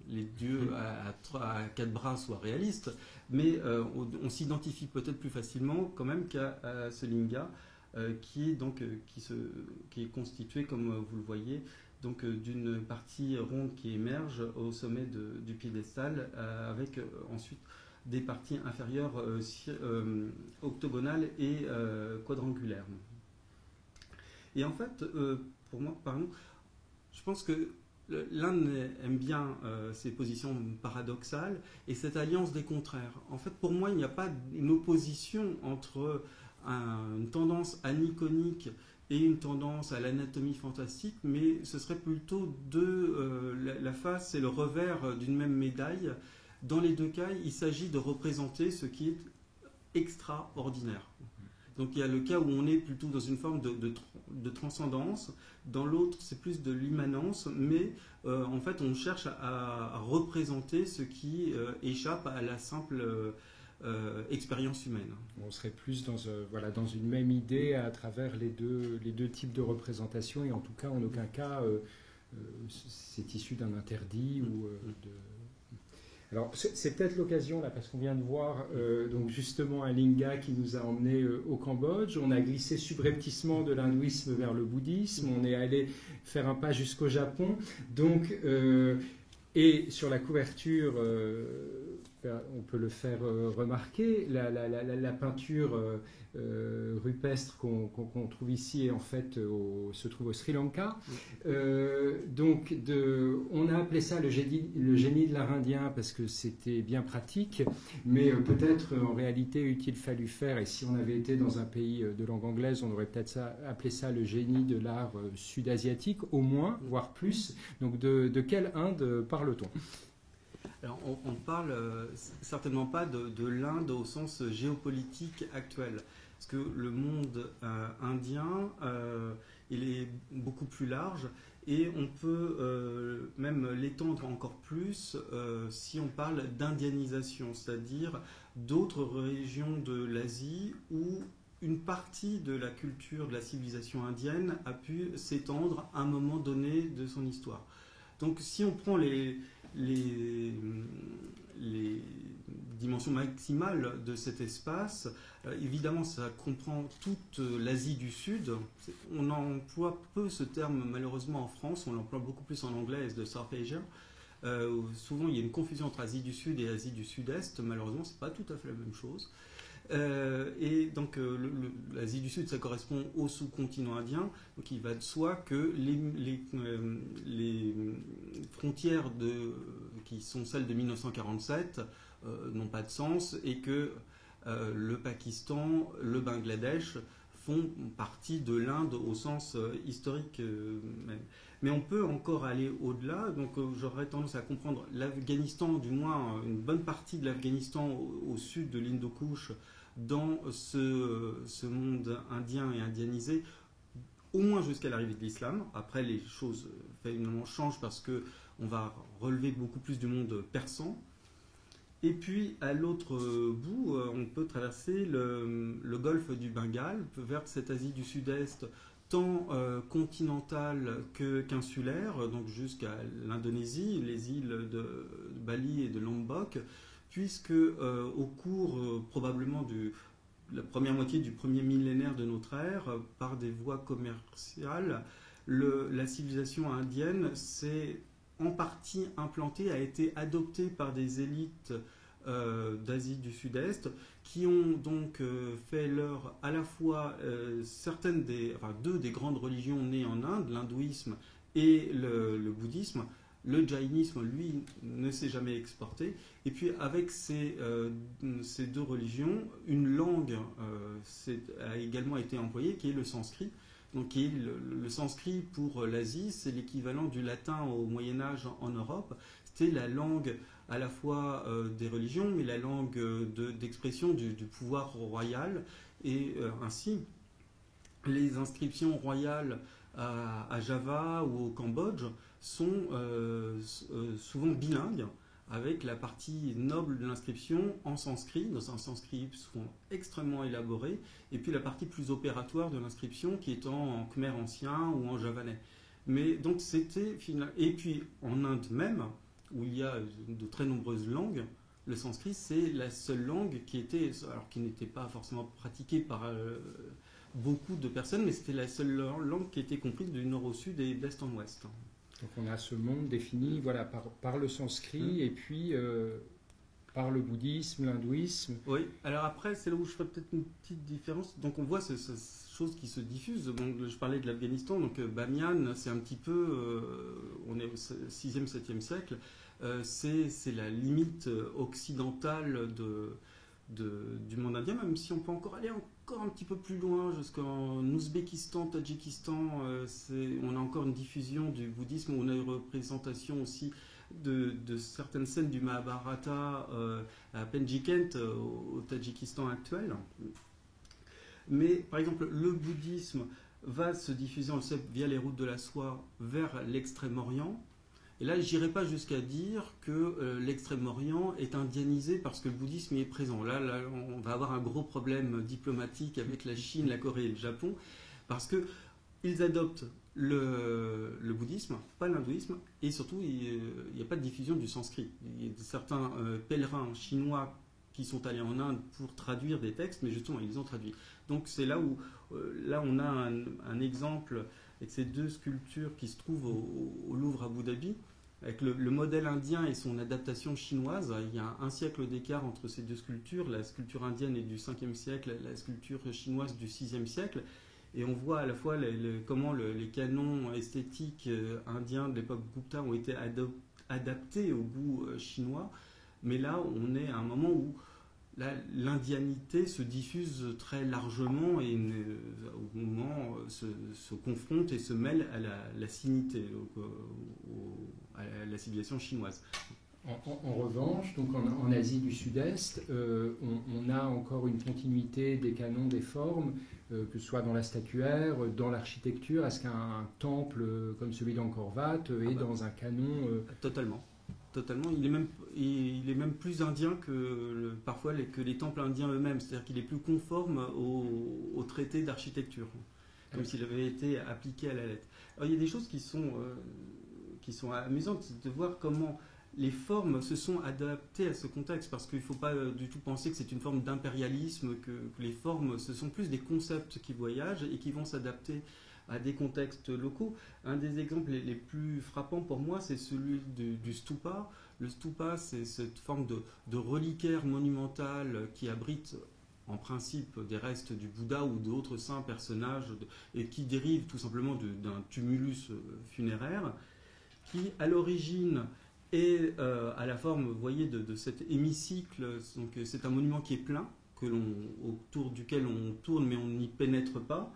les dieux à quatre bras soient réalistes, mais on s'identifie peut-être plus facilement quand même qu'à ce linga qui est constitué, comme vous le voyez, donc d'une partie ronde qui émerge au sommet du piédestal, avec ensuite des parties inférieures octogonales et quadrangulaires. Et en fait, pour moi, je pense que l'Inde aime bien ces positions paradoxales et cette alliance des contraires. En fait, pour moi, il n'y a pas une opposition entre une tendance aniconique et une tendance à l'anatomie fantastique, mais ce serait plutôt la face et le revers d'une même médaille. Dans les deux cas, il s'agit de représenter ce qui est extraordinaire. Donc il y a le cas où on est plutôt dans une forme de transcendance, dans l'autre c'est plus de l'immanence, mais en fait on cherche à représenter ce qui échappe à la simple expérience humaine. On serait plus dans une même idée à travers les deux types de représentation, et en tout cas, en aucun cas, c'est issu d'un interdit ou de... Alors, c'est peut-être l'occasion, là, parce qu'on vient de voir donc justement un Lingga qui nous a emmenés au Cambodge. On a glissé subrepticement de l'hindouisme vers le bouddhisme. On est allé faire un pas jusqu'au Japon. Donc, et sur la couverture, on peut le faire remarquer, la peinture rupestre qu'on trouve ici en fait se trouve au Sri Lanka. Donc on a appelé ça le génie de l'art indien parce que c'était bien pratique, mais peut-être en réalité il fallu faire, et si on avait été dans un pays de langue anglaise, on aurait peut-être appelé ça le génie de l'art sud-asiatique, au moins, voire plus. Donc de quelle Inde parle-t-on ? Alors, on ne parle certainement pas de l'Inde au sens géopolitique actuel, parce que le monde indien, il est beaucoup plus large, et on peut même l'étendre encore plus si on parle d'indianisation, c'est-à-dire d'autres régions de l'Asie où une partie de la culture, de la civilisation indienne a pu s'étendre à un moment donné de son histoire. Donc si on prend les dimensions maximales de cet espace, évidemment ça comprend toute l'Asie du Sud. On emploie peu ce terme malheureusement en France, on l'emploie beaucoup plus en anglais, de South Asia. Souvent il y a une confusion entre Asie du Sud et Asie du Sud-Est, malheureusement c'est pas tout à fait la même chose. Et donc l'Asie du Sud, ça correspond au sous-continent indien. Donc il va de soi que les frontières qui sont celles de 1947 n'ont pas de sens, et que le Pakistan, le Bangladesh font partie de l'Inde au sens historique même. Mais on peut encore aller au-delà, donc j'aurais tendance à comprendre l'Afghanistan, du moins une bonne partie de l'Afghanistan au sud de l'Hindu-Kush, dans ce monde indien et indianisé, au moins jusqu'à l'arrivée de l'islam. Après, les choses finalement changent parce qu'on va relever beaucoup plus du monde persan. Et puis, à l'autre bout, on peut traverser le golfe du Bengale vers cette Asie du Sud-Est, tant continentale qu'insulaire, donc jusqu'à l'Indonésie, les îles de Bali et de Lombok, puisque au cours probablement de la première moitié du premier millénaire de notre ère, par des voies commerciales, la civilisation indienne s'est en partie implantée, a été adoptée par des élites d'Asie du Sud-Est, qui ont donc fait leur à la fois deux des grandes religions nées en Inde, l'hindouisme et le bouddhisme. Le jaïnisme, lui, ne s'est jamais exporté. Et puis, avec ces deux religions, une langue a également été employée, qui est le sanskrit. Donc, qui est le sanskrit pour l'Asie, c'est l'équivalent du latin au Moyen-Âge en Europe. C'était la langue à la fois des religions, mais la langue d'expression du pouvoir royal. Et ainsi, les inscriptions royales à Java ou au Cambodge sont souvent bilingues, avec la partie noble de l'inscription en sanskrit, dans un sanskrit souvent extrêmement élaboré, et puis la partie plus opératoire de l'inscription qui est en khmer ancien ou en javanais. Mais donc c'était finalement... Et puis en Inde même, où il y a de très nombreuses langues, le sanskrit c'est la seule langue qui n'était pas forcément pratiquée par beaucoup de personnes, mais c'était la seule langue qui était comprise du nord au sud et d'est en ouest. Donc on a ce monde défini voilà, par le sanskrit et puis par le bouddhisme, l'hindouisme. Oui, alors après c'est là où je ferai peut-être une petite différence. Donc on voit ces choses qui se diffusent. Donc, je parlais de l'Afghanistan, donc Bamiyan c'est un petit peu, on est au 6e, 7e siècle, c'est la limite occidentale du monde indien, même si on peut encore aller encore un petit peu plus loin, jusqu'en Ouzbékistan, Tadjikistan, on a encore une diffusion du bouddhisme, on a une représentation aussi de certaines scènes du Mahabharata à Penjikent, au Tadjikistan actuel. Mais par exemple, le bouddhisme va se diffuser, on le sait, via les routes de la soie vers l'Extrême-Orient. Et là, je n'irai pas jusqu'à dire que l'Extrême-Orient est indianisé parce que le bouddhisme y est présent. Là, on va avoir un gros problème diplomatique avec la Chine, la Corée et le Japon, parce que ils adoptent le bouddhisme, pas l'hindouisme, et surtout, il n'y a pas de diffusion du sanskrit. Il y a certains pèlerins chinois qui sont allés en Inde pour traduire des textes, mais justement, ils les ont traduits. Donc c'est là où là on a un exemple avec ces deux sculptures qui se trouvent au Louvre à Abu Dhabi, avec le modèle indien et son adaptation chinoise. Il y a un siècle d'écart entre ces deux sculptures. La sculpture indienne est du 5e siècle, la sculpture chinoise du 6e siècle. Et on voit à la fois comment les canons esthétiques indiens de l'époque Gupta ont été adaptés au goût chinois. Mais là, on est à un moment où l'indianité se diffuse très largement et au moment se confronte et se mêle à la sinité, à la civilisation chinoise. En revanche, donc en Asie du Sud-Est, on a encore une continuité des canons, des formes, que ce soit dans la statuaire, dans l'architecture. Est-ce qu'un temple comme celui d'Angkor Wat est dans un canon Totalement. Il est même plus indien que parfois que les temples indiens eux-mêmes. C'est-à-dire qu'il est plus conforme au traité d'architecture, comme s'il avait été appliqué à la lettre. Alors, il y a des choses qui sont amusantes de voir comment les formes se sont adaptées à ce contexte, parce qu'il ne faut pas du tout penser que c'est une forme d'impérialisme, que les formes, ce sont plus des concepts qui voyagent et qui vont s'adapter à des contextes locaux. Un des exemples les plus frappants pour moi, c'est celui du stupa. Le stupa, c'est cette forme de reliquaire monumental qui abrite en principe des restes du Bouddha ou d'autres saints personnages et qui dérive tout simplement d'un tumulus funéraire qui, à l'origine, est à la forme, vous voyez, de cet hémicycle. Donc, c'est un monument qui est plein, autour duquel on tourne mais on n'y pénètre pas.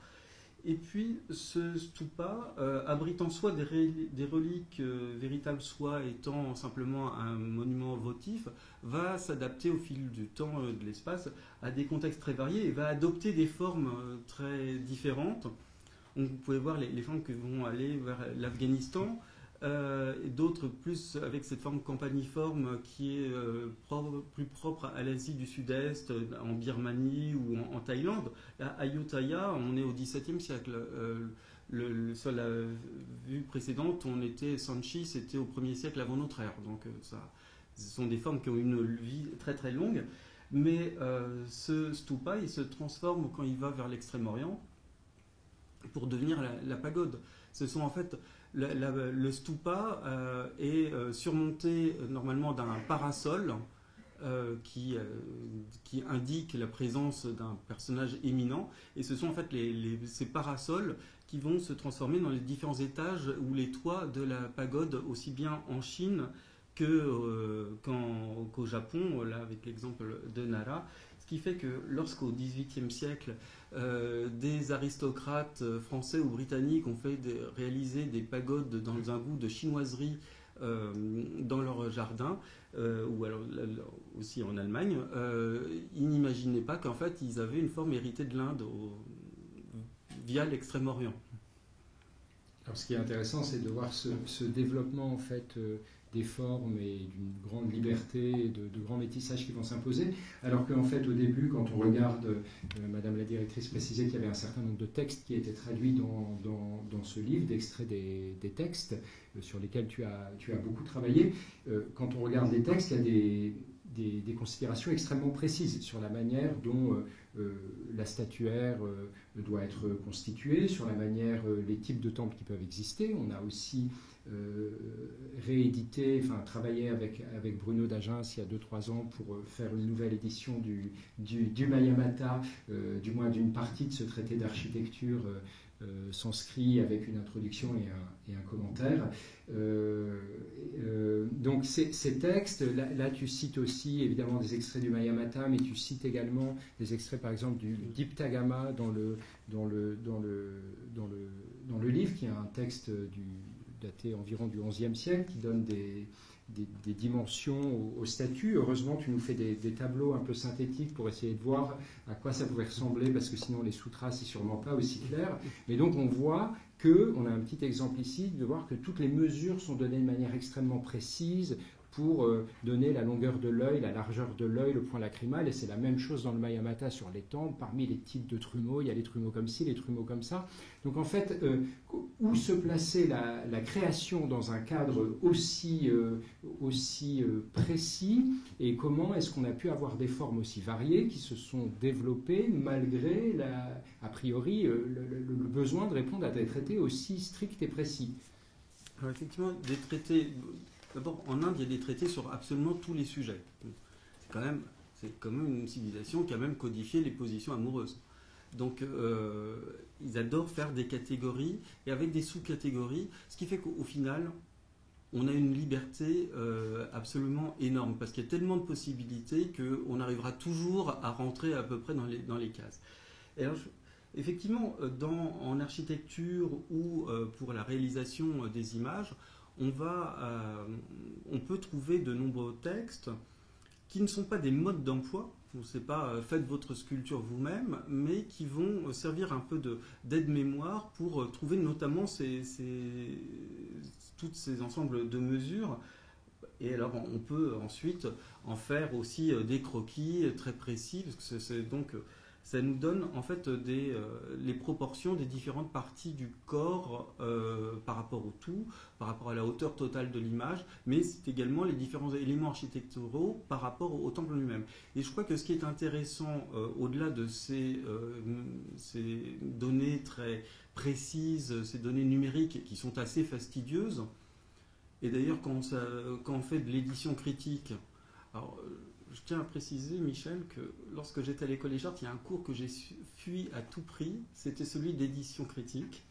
Et puis, ce stupa abrite en soi des reliques véritables, soit étant simplement un monument votif, va s'adapter au fil du temps, de l'espace, à des contextes très variés et va adopter des formes très différentes. Donc, vous pouvez voir les formes qui vont aller vers l'Afghanistan, et d'autres plus avec cette forme campaniforme qui est plus propre à l'Asie du Sud-Est, en Birmanie ou en Thaïlande. Là, Ayutthaya, on est au XVIIe siècle. Sur la vue précédente, Sanchi, c'était au 1er siècle avant notre ère. Donc ce sont des formes qui ont une vie très très longue. Mais ce stupa, il se transforme quand il va vers l'Extrême-Orient pour devenir la pagode. Ce sont en fait le stupa est surmonté normalement d'un parasol qui indique la présence d'un personnage éminent, et ce sont en fait ces parasols qui vont se transformer dans les différents étages ou les toits de la pagode, aussi bien en Chine qu'au Japon, là avec l'exemple de Nara. Ce qui fait que lorsqu'au XVIIIe siècle, des aristocrates français ou britanniques ont fait réaliser des pagodes dans un goût de chinoiserie dans leur jardin, ou alors aussi en Allemagne, ils n'imaginaient pas qu'en fait ils avaient une forme héritée de l'Inde via l'Extrême-Orient. Alors, ce qui est intéressant, c'est de voir ce développement en fait des formes et d'une grande liberté, de grands métissages qui vont s'imposer, alors qu'en fait au début, quand on regarde, Madame la directrice précisait qu'il y avait un certain nombre de textes qui étaient traduits dans ce livre, d'extraits des textes sur lesquels tu as beaucoup travaillé. Quand on regarde les textes, il y a des considérations extrêmement précises sur la manière dont la statuaire doit être constituée, sur la manière, les types de temples qui peuvent exister. On a aussi travaillé avec Bruno d'Agens il y a 2-3 ans pour faire une nouvelle édition du Mayamata, du moins d'une partie de ce traité d'architecture sanskrit avec une introduction et un commentaire. Donc ces textes, là tu cites aussi évidemment des extraits du Mayamata, mais tu cites également des extraits par exemple du Diptagama dans le livre, qui est un texte daté environ du XIe siècle, qui donne des dimensions aux statues. Heureusement, tu nous fais des tableaux un peu synthétiques pour essayer de voir à quoi ça pourrait ressembler, parce que sinon les sutras, c'est sûrement pas aussi clair. Mais donc on voit on a un petit exemple ici, de voir que toutes les mesures sont données de manière extrêmement précise pour donner la longueur de l'œil, la largeur de l'œil, le point lacrymal, et c'est la même chose dans le Mayamata sur les tempes. Parmi les types de trumeaux, il y a les trumeaux comme ci, les trumeaux comme ça. Donc en fait, où se placer la création dans un cadre aussi précis, et comment est-ce qu'on a pu avoir des formes aussi variées qui se sont développées malgré, a priori, le besoin de répondre à des traités aussi stricts et précis. Alors effectivement, des traités... D'abord, en Inde, il y a des traités sur absolument tous les sujets. C'est quand même une civilisation qui a même codifié les positions amoureuses. Donc, ils adorent faire des catégories et avec des sous-catégories, ce qui fait qu'au final, on a une liberté absolument énorme parce qu'il y a tellement de possibilités qu'on arrivera toujours à rentrer à peu près dans les cases. Et alors, effectivement, en architecture ou pour la réalisation des images, on peut trouver de nombreux textes qui ne sont pas des modes d'emploi, c'est pas faites votre sculpture vous-même, mais qui vont servir un peu d'aide-mémoire pour trouver notamment tous ces ensembles de mesures. Et alors on peut ensuite en faire aussi des croquis très précis, parce que ça nous donne en fait les proportions des différentes parties du corps par rapport au tout, par rapport à la hauteur totale de l'image, mais c'est également les différents éléments architecturaux par rapport au temple lui-même. Et je crois que ce qui est intéressant, au-delà de ces données très précises, ces données numériques qui sont assez fastidieuses, et d'ailleurs quand on fait de l'édition critique, alors, je tiens à préciser, Michel, que lorsque j'étais à l'école des chartes, il y a un cours que j'ai fui à tout prix, c'était celui d'édition critique.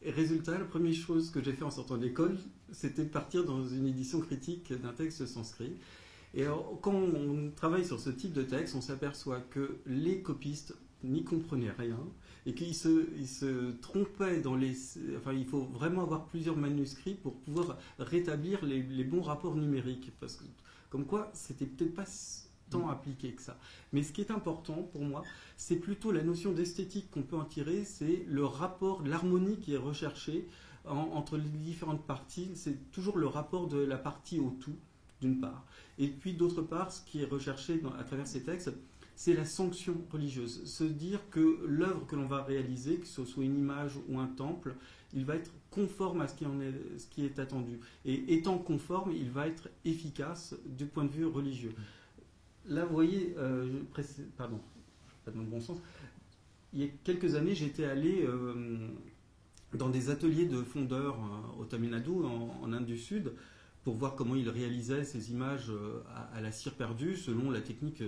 Et résultat, la première chose que j'ai fait en sortant de l'école, c'était de partir dans une édition critique d'un texte sanskrit. Et alors, quand on travaille sur ce type de texte, on s'aperçoit que les copistes n'y comprenaient rien et qu'ils se trompaient il faut vraiment avoir plusieurs manuscrits pour pouvoir rétablir les bons rapports numériques. Parce que comme quoi, c'était peut-être pas tant appliqué que ça. Mais ce qui est important pour moi, c'est plutôt la notion d'esthétique qu'on peut en tirer, c'est le rapport, l'harmonie qui est recherchée entre les différentes parties. C'est toujours le rapport de la partie au tout, d'une part. Et puis d'autre part, ce qui est recherché à travers ces textes, c'est la sanction religieuse. Se dire que l'œuvre que l'on va réaliser, que ce soit une image ou un temple, il va être conforme à ce qui est attendu. Et étant conforme, il va être efficace du point de vue religieux. Là, vous voyez, pardon, pas dans le bon sens, il y a quelques années, j'étais allé dans des ateliers de fondeurs au Tamil Nadu, en Inde du Sud, pour voir comment ils réalisaient ces images à la cire perdue selon la technique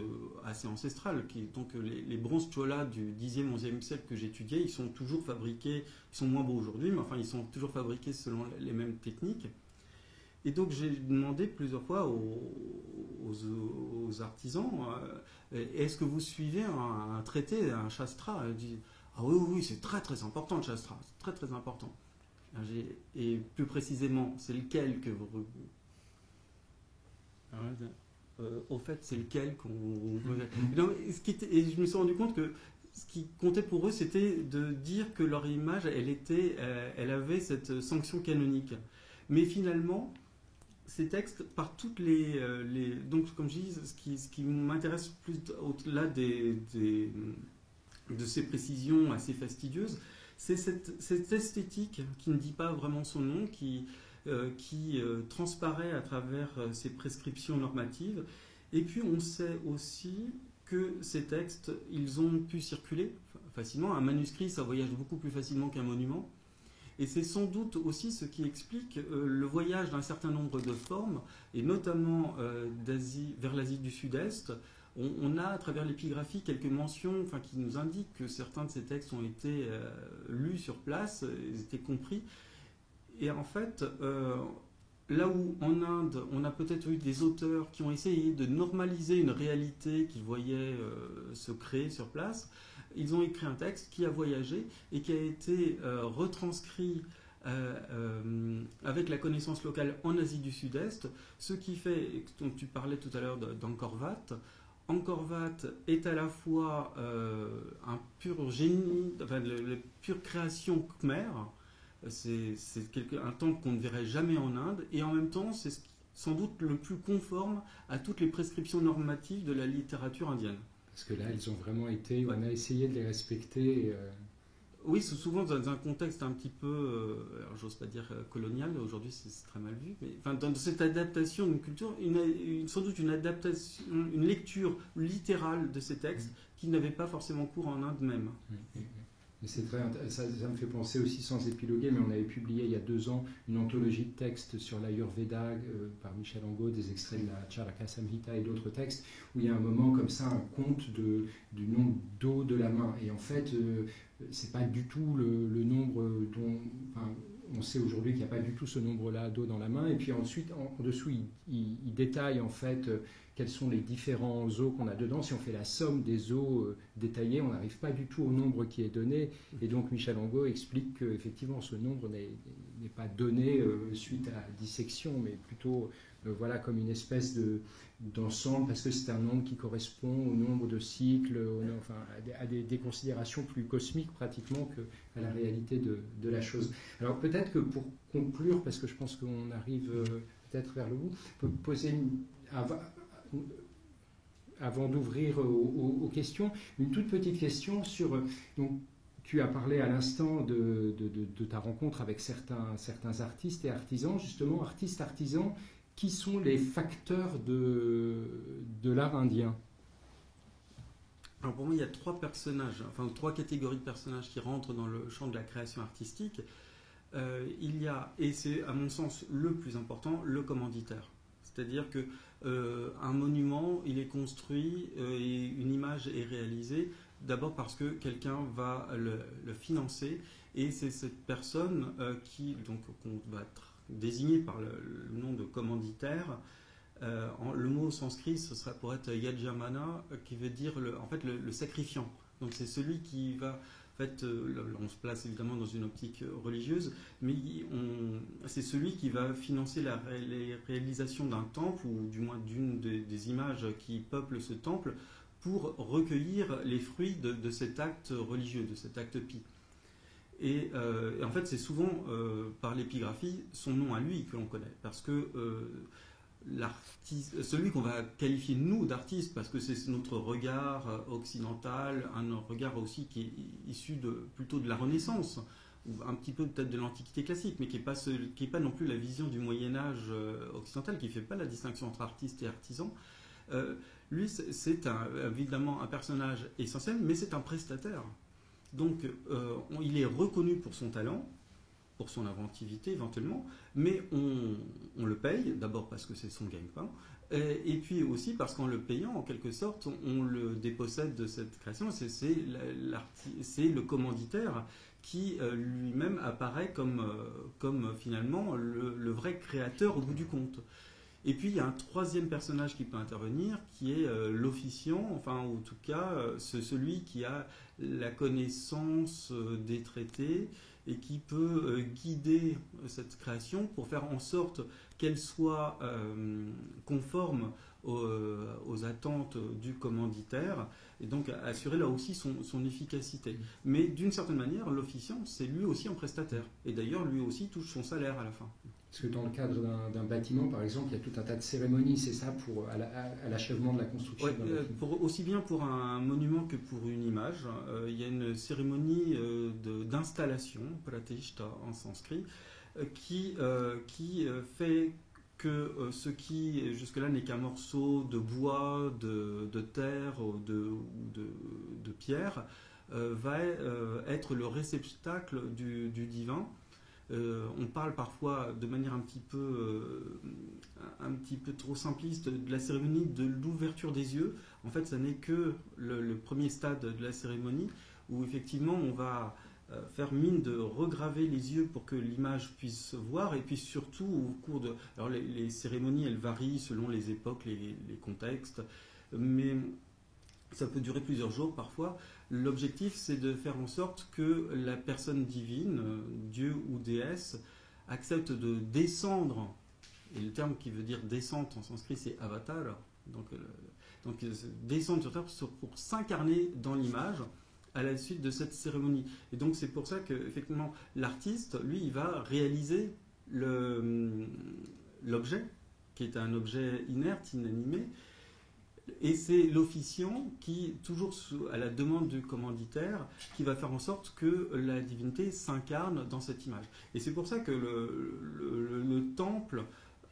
assez ancestrale. Donc les bronzes chola du 10e, 11e siècle que j'étudiais, ils sont toujours fabriqués, ils sont moins beaux aujourd'hui, mais enfin ils sont toujours fabriqués selon les mêmes techniques. Et donc j'ai demandé plusieurs fois aux artisans, est-ce que vous suivez un traité, un shastra? Elle dit, ah oui, c'est très très important le shastra, c'est très très important. Et plus précisément, c'est lequel que vous... au fait, c'est lequel qu'on... Et je me suis rendu compte que ce qui comptait pour eux, c'était de dire que leur image, elle avait cette sanction canonique. Mais finalement, ces textes, par toutes donc, comme je dis, ce qui m'intéresse plus au-delà de ces précisions assez fastidieuses, c'est cette esthétique qui ne dit pas vraiment son nom, qui transparaît à travers ces prescriptions normatives. Et puis on sait aussi que ces textes, ils ont pu circuler facilement. Un manuscrit, ça voyage beaucoup plus facilement qu'un monument. Et c'est sans doute aussi ce qui explique le voyage d'un certain nombre de formes, et notamment vers l'Asie du Sud-Est. On a, à travers l'épigraphie, quelques mentions qui nous indiquent que certains de ces textes ont été lus sur place, ils étaient compris. Et en fait, là où en Inde, on a peut-être eu des auteurs qui ont essayé de normaliser une réalité qu'ils voyaient se créer sur place, ils ont écrit un texte qui a voyagé et qui a été retranscrit avec la connaissance locale en Asie du Sud-Est, ce qui fait, dont tu parlais tout à l'heure d'Angkor Wat. Angkor Wat est à la fois un pur génie, la pure création khmer, c'est un temple qu'on ne verrait jamais en Inde, et en même temps c'est ce sans doute le plus conforme à toutes les prescriptions normatives de la littérature indienne. Parce que là, elles ont vraiment été, on a essayé de les respecter. Oui, c'est souvent dans un contexte un petit peu, alors j'ose pas dire colonial, aujourd'hui c'est très mal vu, mais enfin, dans cette adaptation d'une culture, sans doute une adaptation, une lecture littérale de ces textes qui n'avait pas forcément cours en Inde même. Mais c'est très, ça me fait penser aussi, sans épiloguer, mais on avait publié il y a 2 ans une anthologie de textes sur l'Ayurveda par Michel Angot, des extraits de la Charaka Samhita et d'autres textes, où il y a un moment comme ça, un compte du nombre d'os de la main. Et en fait, c'est pas du tout le nombre dont... Enfin, on sait aujourd'hui qu'il n'y a pas du tout ce nombre-là d'os dans la main. Et puis ensuite, en dessous, il détaille en fait quels sont les différents os qu'on a dedans. Si on fait la somme des os détaillés, on n'arrive pas du tout au nombre qui est donné. Et donc Michel Angot explique qu'effectivement ce nombre n'est pas donné suite à dissection, mais plutôt voilà, comme une espèce d'ensemble, parce que c'est un nombre qui correspond au nombre de cycles, enfin, à des considérations plus cosmiques pratiquement qu'à la réalité de la chose. Alors peut-être que pour conclure, parce que je pense qu'on arrive peut-être vers le bout, on peut poser avant d'ouvrir aux questions, une toute petite question sur... Donc, tu as parlé à l'instant de ta rencontre avec certains artistes et artisans. Justement, artistes, artisans, qui sont les facteurs de l'art indien? Alors pour moi, il y a 3 personnages, enfin 3 catégories de personnages qui rentrent dans le champ de la création artistique. Il y a, et c'est à mon sens le plus important, le commanditaire. C'est-à-dire que un monument, il est construit et une image est réalisée d'abord parce que quelqu'un va le financer, et c'est cette personne qu'on va désigner par le nom de commanditaire. Le mot sanskrit, ce serait pour être yajamana, qui veut dire le sacrifiant. Donc c'est celui qui va... En fait, on se place évidemment dans une optique religieuse, mais c'est celui qui va financer la réalisation d'un temple, ou du moins d'une des images qui peuplent ce temple, pour recueillir les fruits de cet acte religieux, de cet acte pie. Et en fait, c'est souvent par l'épigraphie son nom à lui que l'on connaît, parce que celui qu'on va qualifier nous d'artiste, parce que c'est notre regard occidental, un regard aussi qui est issu plutôt de la Renaissance, ou un petit peu peut-être de l'Antiquité classique, mais qui n'est pas non plus la vision du Moyen-Âge occidental, qui ne fait pas la distinction entre artiste et artisan. Lui, c'est évidemment un personnage essentiel, mais c'est un prestataire. Donc, il est reconnu pour son talent, pour son inventivité éventuellement, mais on le paye, d'abord parce que c'est son gagne-pain, et puis aussi parce qu'en le payant, en quelque sorte, on le dépossède de cette création. C'est le commanditaire qui lui-même apparaît comme finalement le vrai créateur au bout du compte. Et puis il y a un 3e personnage qui peut intervenir, qui est l'officiant, enfin en tout cas celui qui a la connaissance des traités et qui peut guider cette création pour faire en sorte qu'elle soit conforme aux attentes du commanditaire, et donc assurer là aussi son efficacité. Mais d'une certaine manière, l'officiant, c'est lui aussi un prestataire, et d'ailleurs lui aussi touche son salaire à la fin. Parce que dans le cadre d'un bâtiment, par exemple, il y a tout un tas de cérémonies, c'est ça, à l'achèvement de la construction? Aussi bien pour un monument que pour une image, il y a une cérémonie d'installation, pratishta en sanskrit, qui fait que ce qui jusque-là n'est qu'un morceau de bois, de terre ou de pierre, va être le réceptacle du divin. On parle parfois de manière un petit peu trop simpliste de la cérémonie de l'ouverture des yeux. En fait, ça n'est que le premier stade de la cérémonie, où effectivement on va faire mine de regraver les yeux pour que l'image puisse voir, et puis surtout au cours de... Alors les cérémonies, elles varient selon les époques, les contextes, mais ça peut durer plusieurs jours parfois. L'objectif, c'est de faire en sorte que la personne divine, Dieu ou déesse, accepte de descendre, et le terme qui veut dire descente en sanskrit, c'est avatar, donc descendre sur Terre pour s'incarner dans l'image à la suite de cette cérémonie. Et donc c'est pour ça que effectivement l'artiste, lui, il va réaliser l'objet, qui est un objet inerte, inanimé. Et c'est l'officiant qui, toujours à la demande du commanditaire, qui va faire en sorte que la divinité s'incarne dans cette image. Et c'est pour ça que le temple,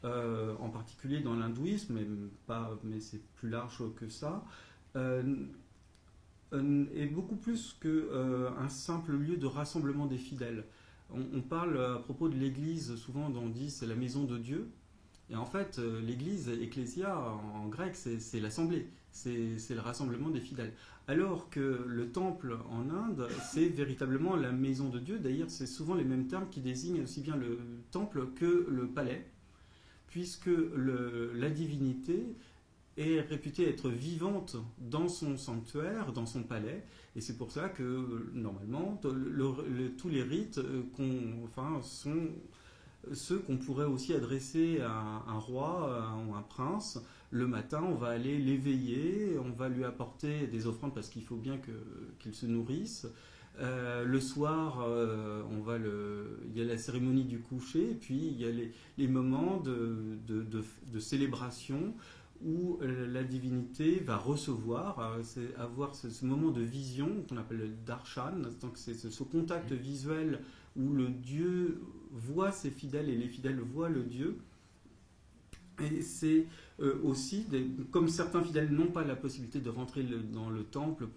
en particulier dans l'hindouisme, mais c'est plus large que ça, est beaucoup plus qu'un simple lieu de rassemblement des fidèles. On parle à propos de l'Église, souvent on dit c'est la maison de Dieu. Et en fait, l'église, ecclésia, en grec, c'est l'assemblée, c'est le rassemblement des fidèles. Alors que le temple en Inde, c'est véritablement la maison de Dieu. D'ailleurs, c'est souvent les mêmes termes qui désignent aussi bien le temple que le palais, puisque la divinité est réputée être vivante dans son sanctuaire, dans son palais. Et c'est pour ça que, normalement, tous les rites sont ceux qu'on pourrait aussi adresser à un roi ou un prince. Le matin, on va aller l'éveiller, on va lui apporter des offrandes parce qu'il faut bien qu'il se nourrisse. Le soir, il y a la cérémonie du coucher, et puis il y a les moments de célébration où la divinité va recevoir, avoir ce moment de vision qu'on appelle le darshan, donc c'est ce contact visuel où le Dieu voit ses fidèles et les fidèles voient le Dieu. Et c'est aussi, comme certains fidèles n'ont pas la possibilité de rentrer dans le temple,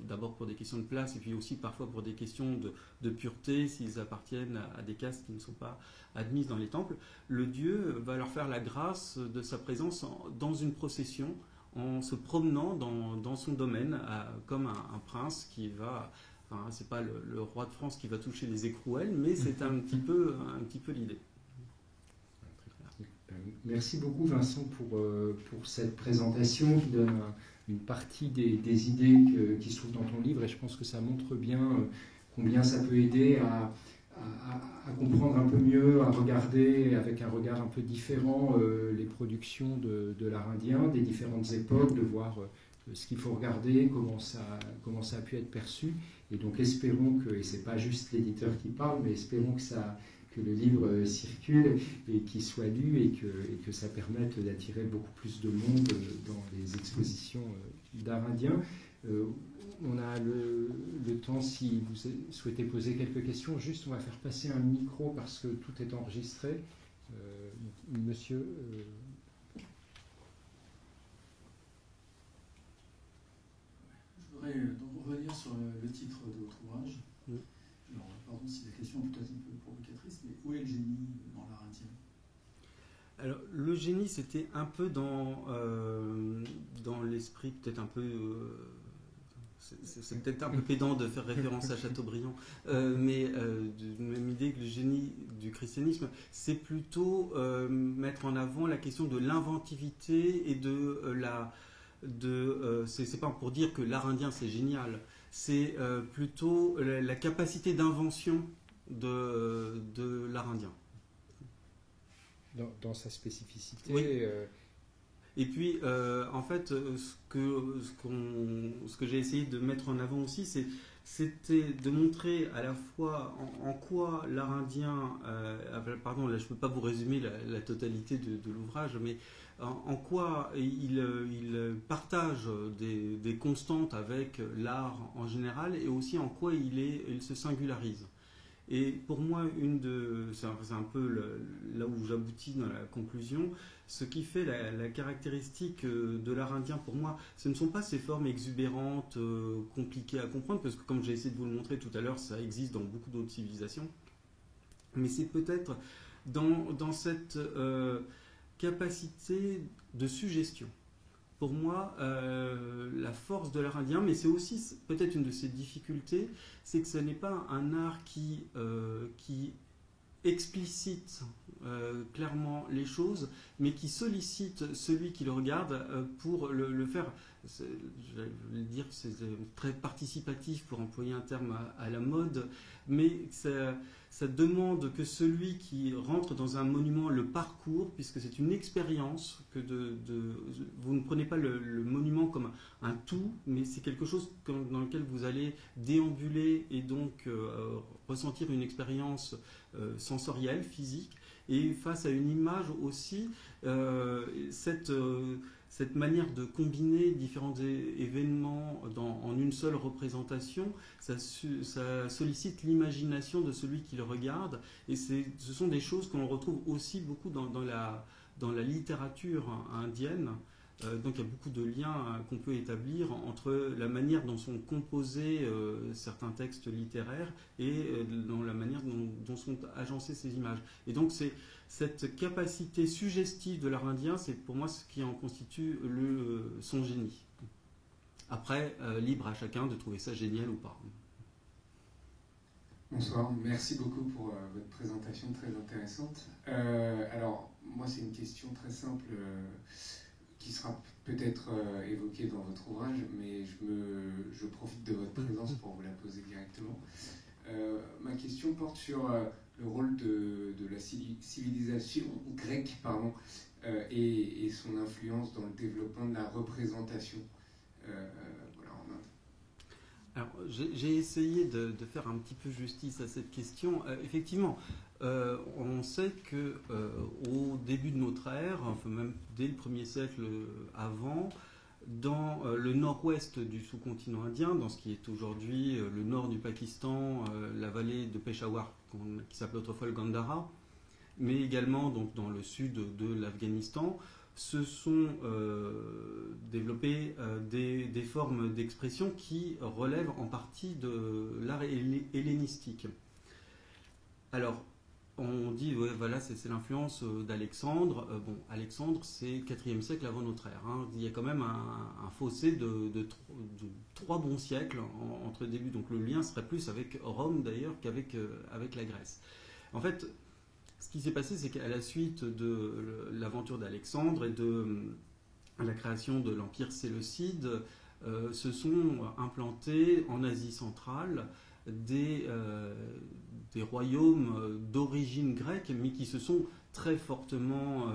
d'abord pour des questions de place, et puis aussi parfois pour des questions de pureté, s'ils appartiennent à des castes qui ne sont pas admises dans les temples, le Dieu va leur faire la grâce de sa présence dans une procession, en se promenant dans son domaine, comme un prince qui va... Enfin, c'est pas le roi de France qui va toucher les écrouelles, mais c'est un petit peu l'idée. Merci beaucoup Vincent pour cette présentation qui donne une partie des idées qui se trouvent dans ton livre, et je pense que ça montre bien combien ça peut aider à comprendre un peu mieux, à regarder avec un regard un peu différent les productions de l'art indien, des différentes époques, de voir ce qu'il faut regarder, comment ça a pu être perçu. Et donc espérons que, et c'est pas juste l'éditeur qui parle, mais espérons que le livre circule et qu'il soit lu et que ça permette d'attirer beaucoup plus de monde dans les expositions d'art indien. On a le temps, si vous souhaitez poser quelques questions. Juste, on va faire passer un micro parce que tout est enregistré. Monsieur... Je voudrais donc revenir sur le titre de votre ouvrage. Oui. Alors, pardon si la question est peut-être un peu provocatrice, mais où est le génie dans l'art indien ? Alors, le génie, c'était un peu dans l'esprit, peut-être un peu... c'est peut-être un peu pédant de faire référence à Chateaubriand, mais de même idée que le génie du christianisme, c'est plutôt mettre en avant la question de l'inventivité et c'est pas pour dire que l'art indien c'est génial, c'est plutôt la capacité d'invention de l'art indien. Dans sa spécificité. Oui. Et puis, en fait, ce que j'ai essayé de mettre en avant aussi, c'était de montrer à la fois en quoi l'art indien, pardon, là je ne peux pas vous résumer la totalité de l'ouvrage, mais en quoi il partage des constantes avec l'art en général, et aussi en quoi il se singularise. Et pour moi, c'est un peu là où j'aboutis dans la conclusion, ce qui fait la caractéristique de l'art indien pour moi, ce ne sont pas ces formes exubérantes, compliquées à comprendre, parce que comme j'ai essayé de vous le montrer tout à l'heure, ça existe dans beaucoup d'autres civilisations, mais c'est peut-être dans cette capacité de suggestion. Pour moi, la force de l'art indien, mais c'est aussi peut-être une de ses difficultés, c'est que ce n'est pas un art qui explicite clairement les choses, mais qui sollicite celui qui le regarde pour le faire je vais dire que c'est très participatif pour employer un terme à la mode, mais ça demande que celui qui rentre dans un monument le parcourt, puisque c'est une expérience, que vous ne prenez pas le monument comme un tout, mais c'est quelque chose dans lequel vous allez déambuler et donc ressentir une expérience sensorielle, physique, et face à une image aussi, cette manière de combiner différents événements en une seule représentation, ça sollicite l'imagination de celui qui le regarde. Et ce sont des choses qu'on retrouve aussi beaucoup dans la littérature indienne. Donc il y a beaucoup de liens qu'on peut établir entre la manière dont sont composés certains textes littéraires et dans la manière dont sont agencées ces images. Et donc c'est cette capacité suggestive de l'art indien, c'est pour moi ce qui en constitue son génie. Après, libre à chacun de trouver ça génial ou pas. Bonsoir, merci beaucoup pour votre présentation très intéressante. Alors, moi c'est une question très simple qui sera peut-être évoquée dans votre ouvrage, mais je profite de votre présence pour vous la poser directement. Ma question porte sur le rôle de la civilisation grecque et son influence dans le développement de la représentation en Inde. Alors, j'ai essayé de faire un petit peu justice à cette question. Effectivement, on sait qu'au début de notre ère, enfin même dès le 1er siècle avant, dans le nord-ouest du sous-continent indien, dans ce qui est aujourd'hui le nord du Pakistan, la vallée de Peshawar, qui s'appelait autrefois le Gandhara, mais également donc, dans le sud de l'Afghanistan, se sont développées des formes d'expression qui relèvent en partie de l'art hellénistique. Alors, on dit, ouais, voilà, c'est l'influence d'Alexandre. Alexandre, c'est 4e siècle avant notre ère. Hein. Il y a quand même un fossé de 3 bons siècles entre les débuts. Donc le lien serait plus avec Rome, d'ailleurs, qu'avec la Grèce. En fait, ce qui s'est passé, c'est qu'à la suite de l'aventure d'Alexandre et de la création de l'Empire séleucide, se sont implantés en Asie centrale des royaumes d'origine grecque, mais qui se sont très fortement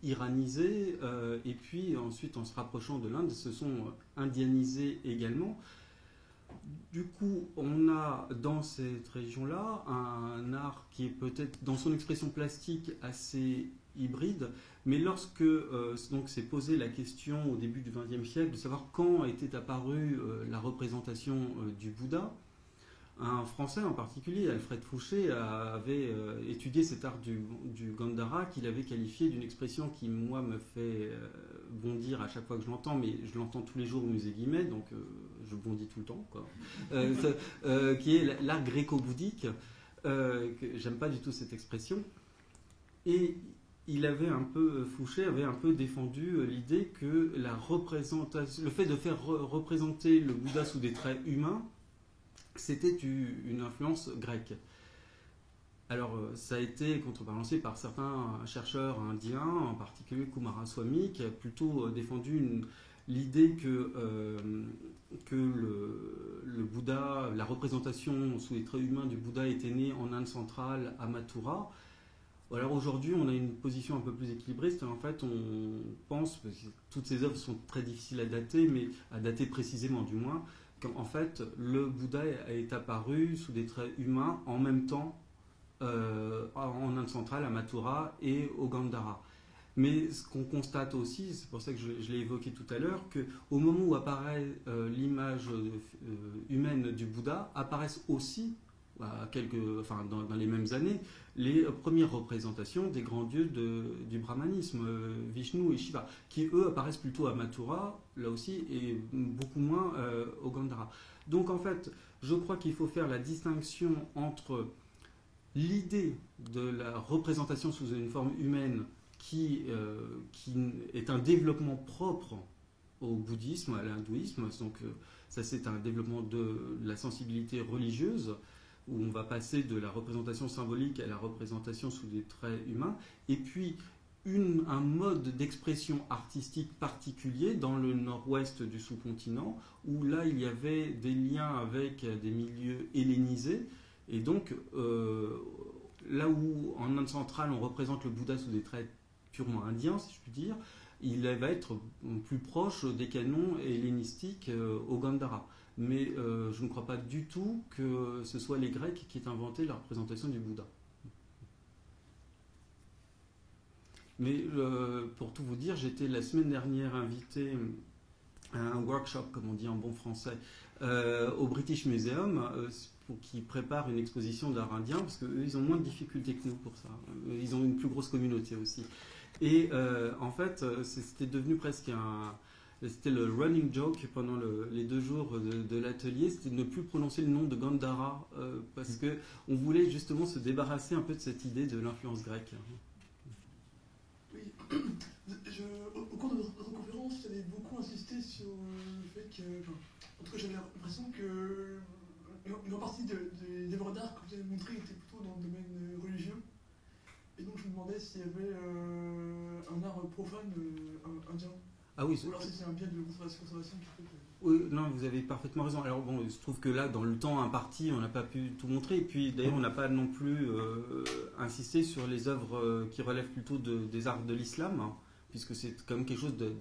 iranisés, et puis ensuite, en se rapprochant de l'Inde, se sont indianisés également. Du coup, on a dans cette région-là un art qui est peut-être, dans son expression plastique, assez hybride, mais lorsque donc s'est posé la question au début du XXe siècle de savoir quand était apparue la représentation du Bouddha, un Français en particulier, Alfred Fouché, avait étudié cet art du Gandhara qu'il avait qualifié d'une expression qui, moi, me fait bondir à chaque fois que je l'entends, mais je l'entends tous les jours au musée Guimet, donc je bondis tout le temps, quoi. Qui est l'art gréco-bouddhique. J'aime pas du tout cette expression. Et Fouché avait un peu défendu l'idée que le fait de faire représenter le Bouddha sous des traits humains, c'était une influence grecque. Alors, ça a été contrebalancé par certains chercheurs indiens, en particulier Coomaraswamy, qui a plutôt défendu l'idée que le Bouddha, la représentation sous les traits humains du Bouddha était née en Inde centrale, à Mathura. Alors aujourd'hui, on a une position un peu plus équilibrée, c'est-à-dire en fait, on pense, parce que toutes ces œuvres sont très difficiles à dater, mais à dater précisément du moins, qu'en fait, le Bouddha est apparu sous des traits humains en même temps en Inde centrale, à Mathura et au Gandhara. Mais ce qu'on constate aussi, c'est pour ça que je l'ai évoqué tout à l'heure, qu'au moment où apparaît l'image humaine du Bouddha, apparaissent aussi, dans les mêmes années, les premières représentations des grands dieux du brahmanisme, Vishnu et Shiva, qui eux apparaissent plutôt à Mathura, là aussi, et beaucoup moins au Gandhara. Donc en fait, je crois qu'il faut faire la distinction entre l'idée de la représentation sous une forme humaine qui est un développement propre au bouddhisme, à l'hindouisme, donc ça c'est un développement de la sensibilité religieuse, où on va passer de la représentation symbolique à la représentation sous des traits humains, et puis un mode d'expression artistique particulier dans le nord-ouest du sous-continent, où là il y avait des liens avec des milieux hellénisés, et donc là où en Inde centrale on représente le Bouddha sous des traits purement indiens, si je puis dire, il va être plus proche des canons hellénistiques au Gandhara. Mais je ne crois pas du tout que ce soit les Grecs qui aient inventé la représentation du Bouddha. Mais pour tout vous dire, j'étais la semaine dernière invité à un workshop, comme on dit en bon français, au British Museum, qui prépare une exposition d'art indien, parce qu'eux, ils ont moins de difficultés que nous pour ça. Ils ont une plus grosse communauté aussi. Et en fait, c'était devenu presque c'était le running joke pendant les 2 jours de l'atelier, c'était de ne plus prononcer le nom de Gandhara, parce qu'on voulait justement se débarrasser un peu de cette idée de l'influence grecque. Oui, au cours de votre conférence, vous avez beaucoup insisté sur le fait que, en tout cas j'avais l'impression que une grande partie des œuvres d'art que vous avez montrées étaient plutôt dans le domaine religieux. Et donc je me demandais s'il y avait un art profane indien. Ah oui, ou alors si c'est un biais de conservation qui fait que... Oui, non, vous avez parfaitement raison. Alors bon, il se trouve que là, dans le temps imparti, on n'a pas pu tout montrer. Et puis d'ailleurs, on n'a pas non plus insisté sur les œuvres qui relèvent plutôt des arts de l'islam, hein, puisque c'est quand même quelque chose de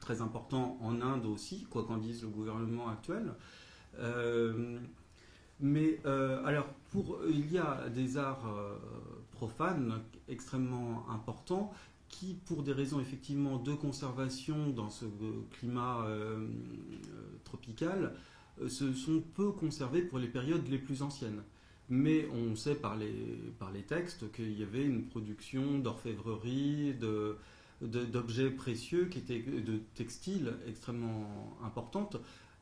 très important en Inde aussi, quoi qu'en dise le gouvernement actuel. Alors, il y a des arts profanes extrêmement importants qui, pour des raisons effectivement de conservation dans ce climat tropical, se sont peu conservés pour les périodes les plus anciennes. Mais on sait par les textes qu'il y avait une production d'orfèvrerie, d'objets précieux, de textiles extrêmement importante.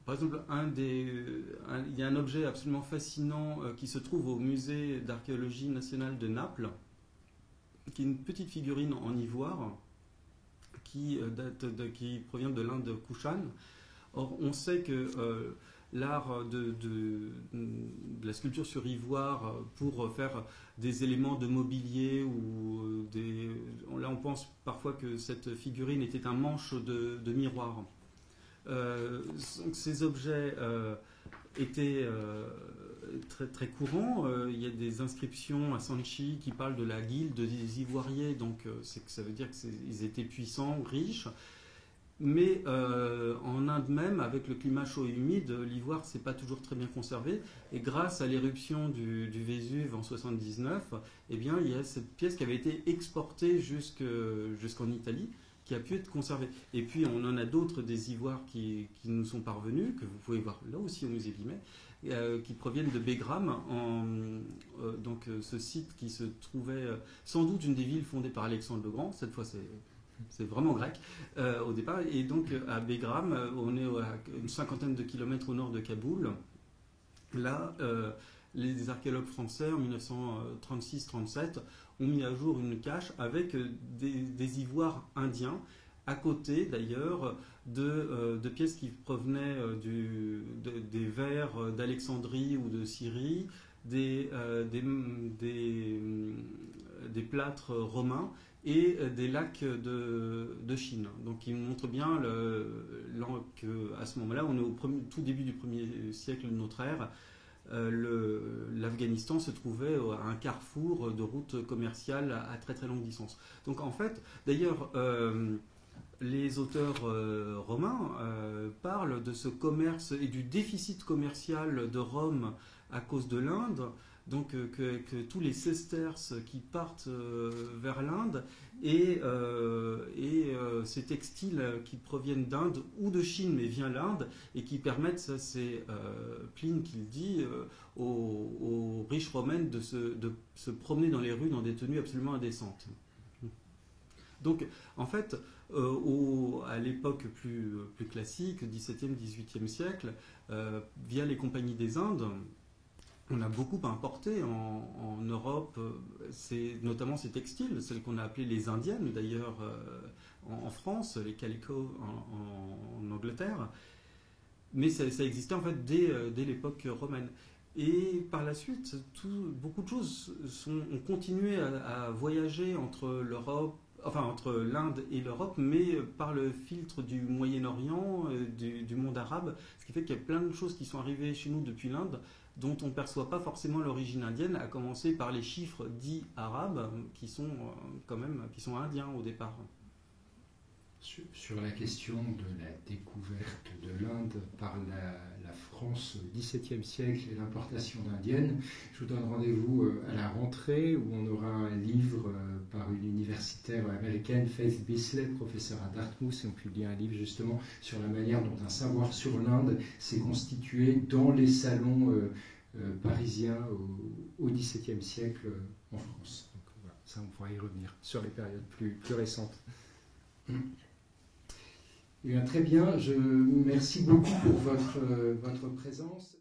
Par exemple, il y a un objet absolument fascinant qui se trouve au musée d'archéologie nationale de Naples, qui est une petite figurine en ivoire qui provient de l'Inde Kushan. Or, on sait que l'art de la sculpture sur ivoire pour faire des éléments de mobilier là on pense parfois que cette figurine était un manche de miroir. Ces objets étaient très, très courants. Il y a des inscriptions à Sanchi qui parlent de la guilde des ivoiriers, donc ça veut dire qu'ils étaient puissants, riches. Mais en Inde même, avec le climat chaud et humide, l'ivoire s'est pas toujours très bien conservé. Et grâce à l'éruption du Vésuve en 79, eh bien, il y a cette pièce qui avait été exportée jusqu'en Italie, qui a pu être conservée. Et puis on en a d'autres des ivoires qui nous sont parvenus, que vous pouvez voir là aussi au musée Guimet, qui proviennent de Begram, donc ce site qui se trouvait sans doute une des villes fondées par Alexandre le Grand. Cette fois c'est vraiment grec au départ. Et donc à Begram, on est à une 50aine de kilomètres au nord de Kaboul. Là, les archéologues français en 1936-37 ont mis à jour une cache avec des ivoires indiens, à côté d'ailleurs de pièces qui provenaient des vers d'Alexandrie ou de Syrie, des plâtres romains et des lacs de Chine. Donc il montre bien qu'à ce moment-là, on est au tout début du 1er siècle de notre ère. L'Afghanistan se trouvait à un carrefour de routes commerciales à très très longue distance. Donc en fait, d'ailleurs, les auteurs romains parlent de ce commerce et du déficit commercial de Rome à cause de l'Inde. Donc que tous les sesterces qui partent vers l'Inde et ces textiles qui proviennent d'Inde ou de Chine mais vient l'Inde et qui permettent, ça c'est Pline qui le dit, aux riches romaines de se promener dans les rues dans des tenues absolument indécentes. Donc en fait, à l'époque plus classique, 17e, 18e siècle, via les compagnies des Indes, on a beaucoup importé en Europe, notamment ces textiles, celles qu'on a appelées les indiennes d'ailleurs en France, les calicots en Angleterre, mais ça existait en fait dès l'époque romaine. Et par la suite, beaucoup de choses ont continué à voyager entre l'Europe, enfin entre l'Inde et l'Europe, mais par le filtre du Moyen-Orient, du monde arabe, ce qui fait qu'il y a plein de choses qui sont arrivées chez nous depuis l'Inde dont on ne perçoit pas forcément l'origine indienne, à commencer par les chiffres dits arabes, qui sont quand même qui sont indiens au départ. Sur la question de la découverte de l'Inde par la France au XVIIe siècle et l'importation d'indiennes, je vous donne rendez-vous à la rentrée où on aura un livre par une universitaire américaine, Faith Bisley, professeure à Dartmouth, et on publie un livre justement sur la manière dont un savoir sur l'Inde s'est constitué dans les salons parisiens au XVIIe siècle en France. Donc, voilà, ça on pourra y revenir sur les périodes plus récentes. Eh bien, très bien, merci beaucoup pour votre présence.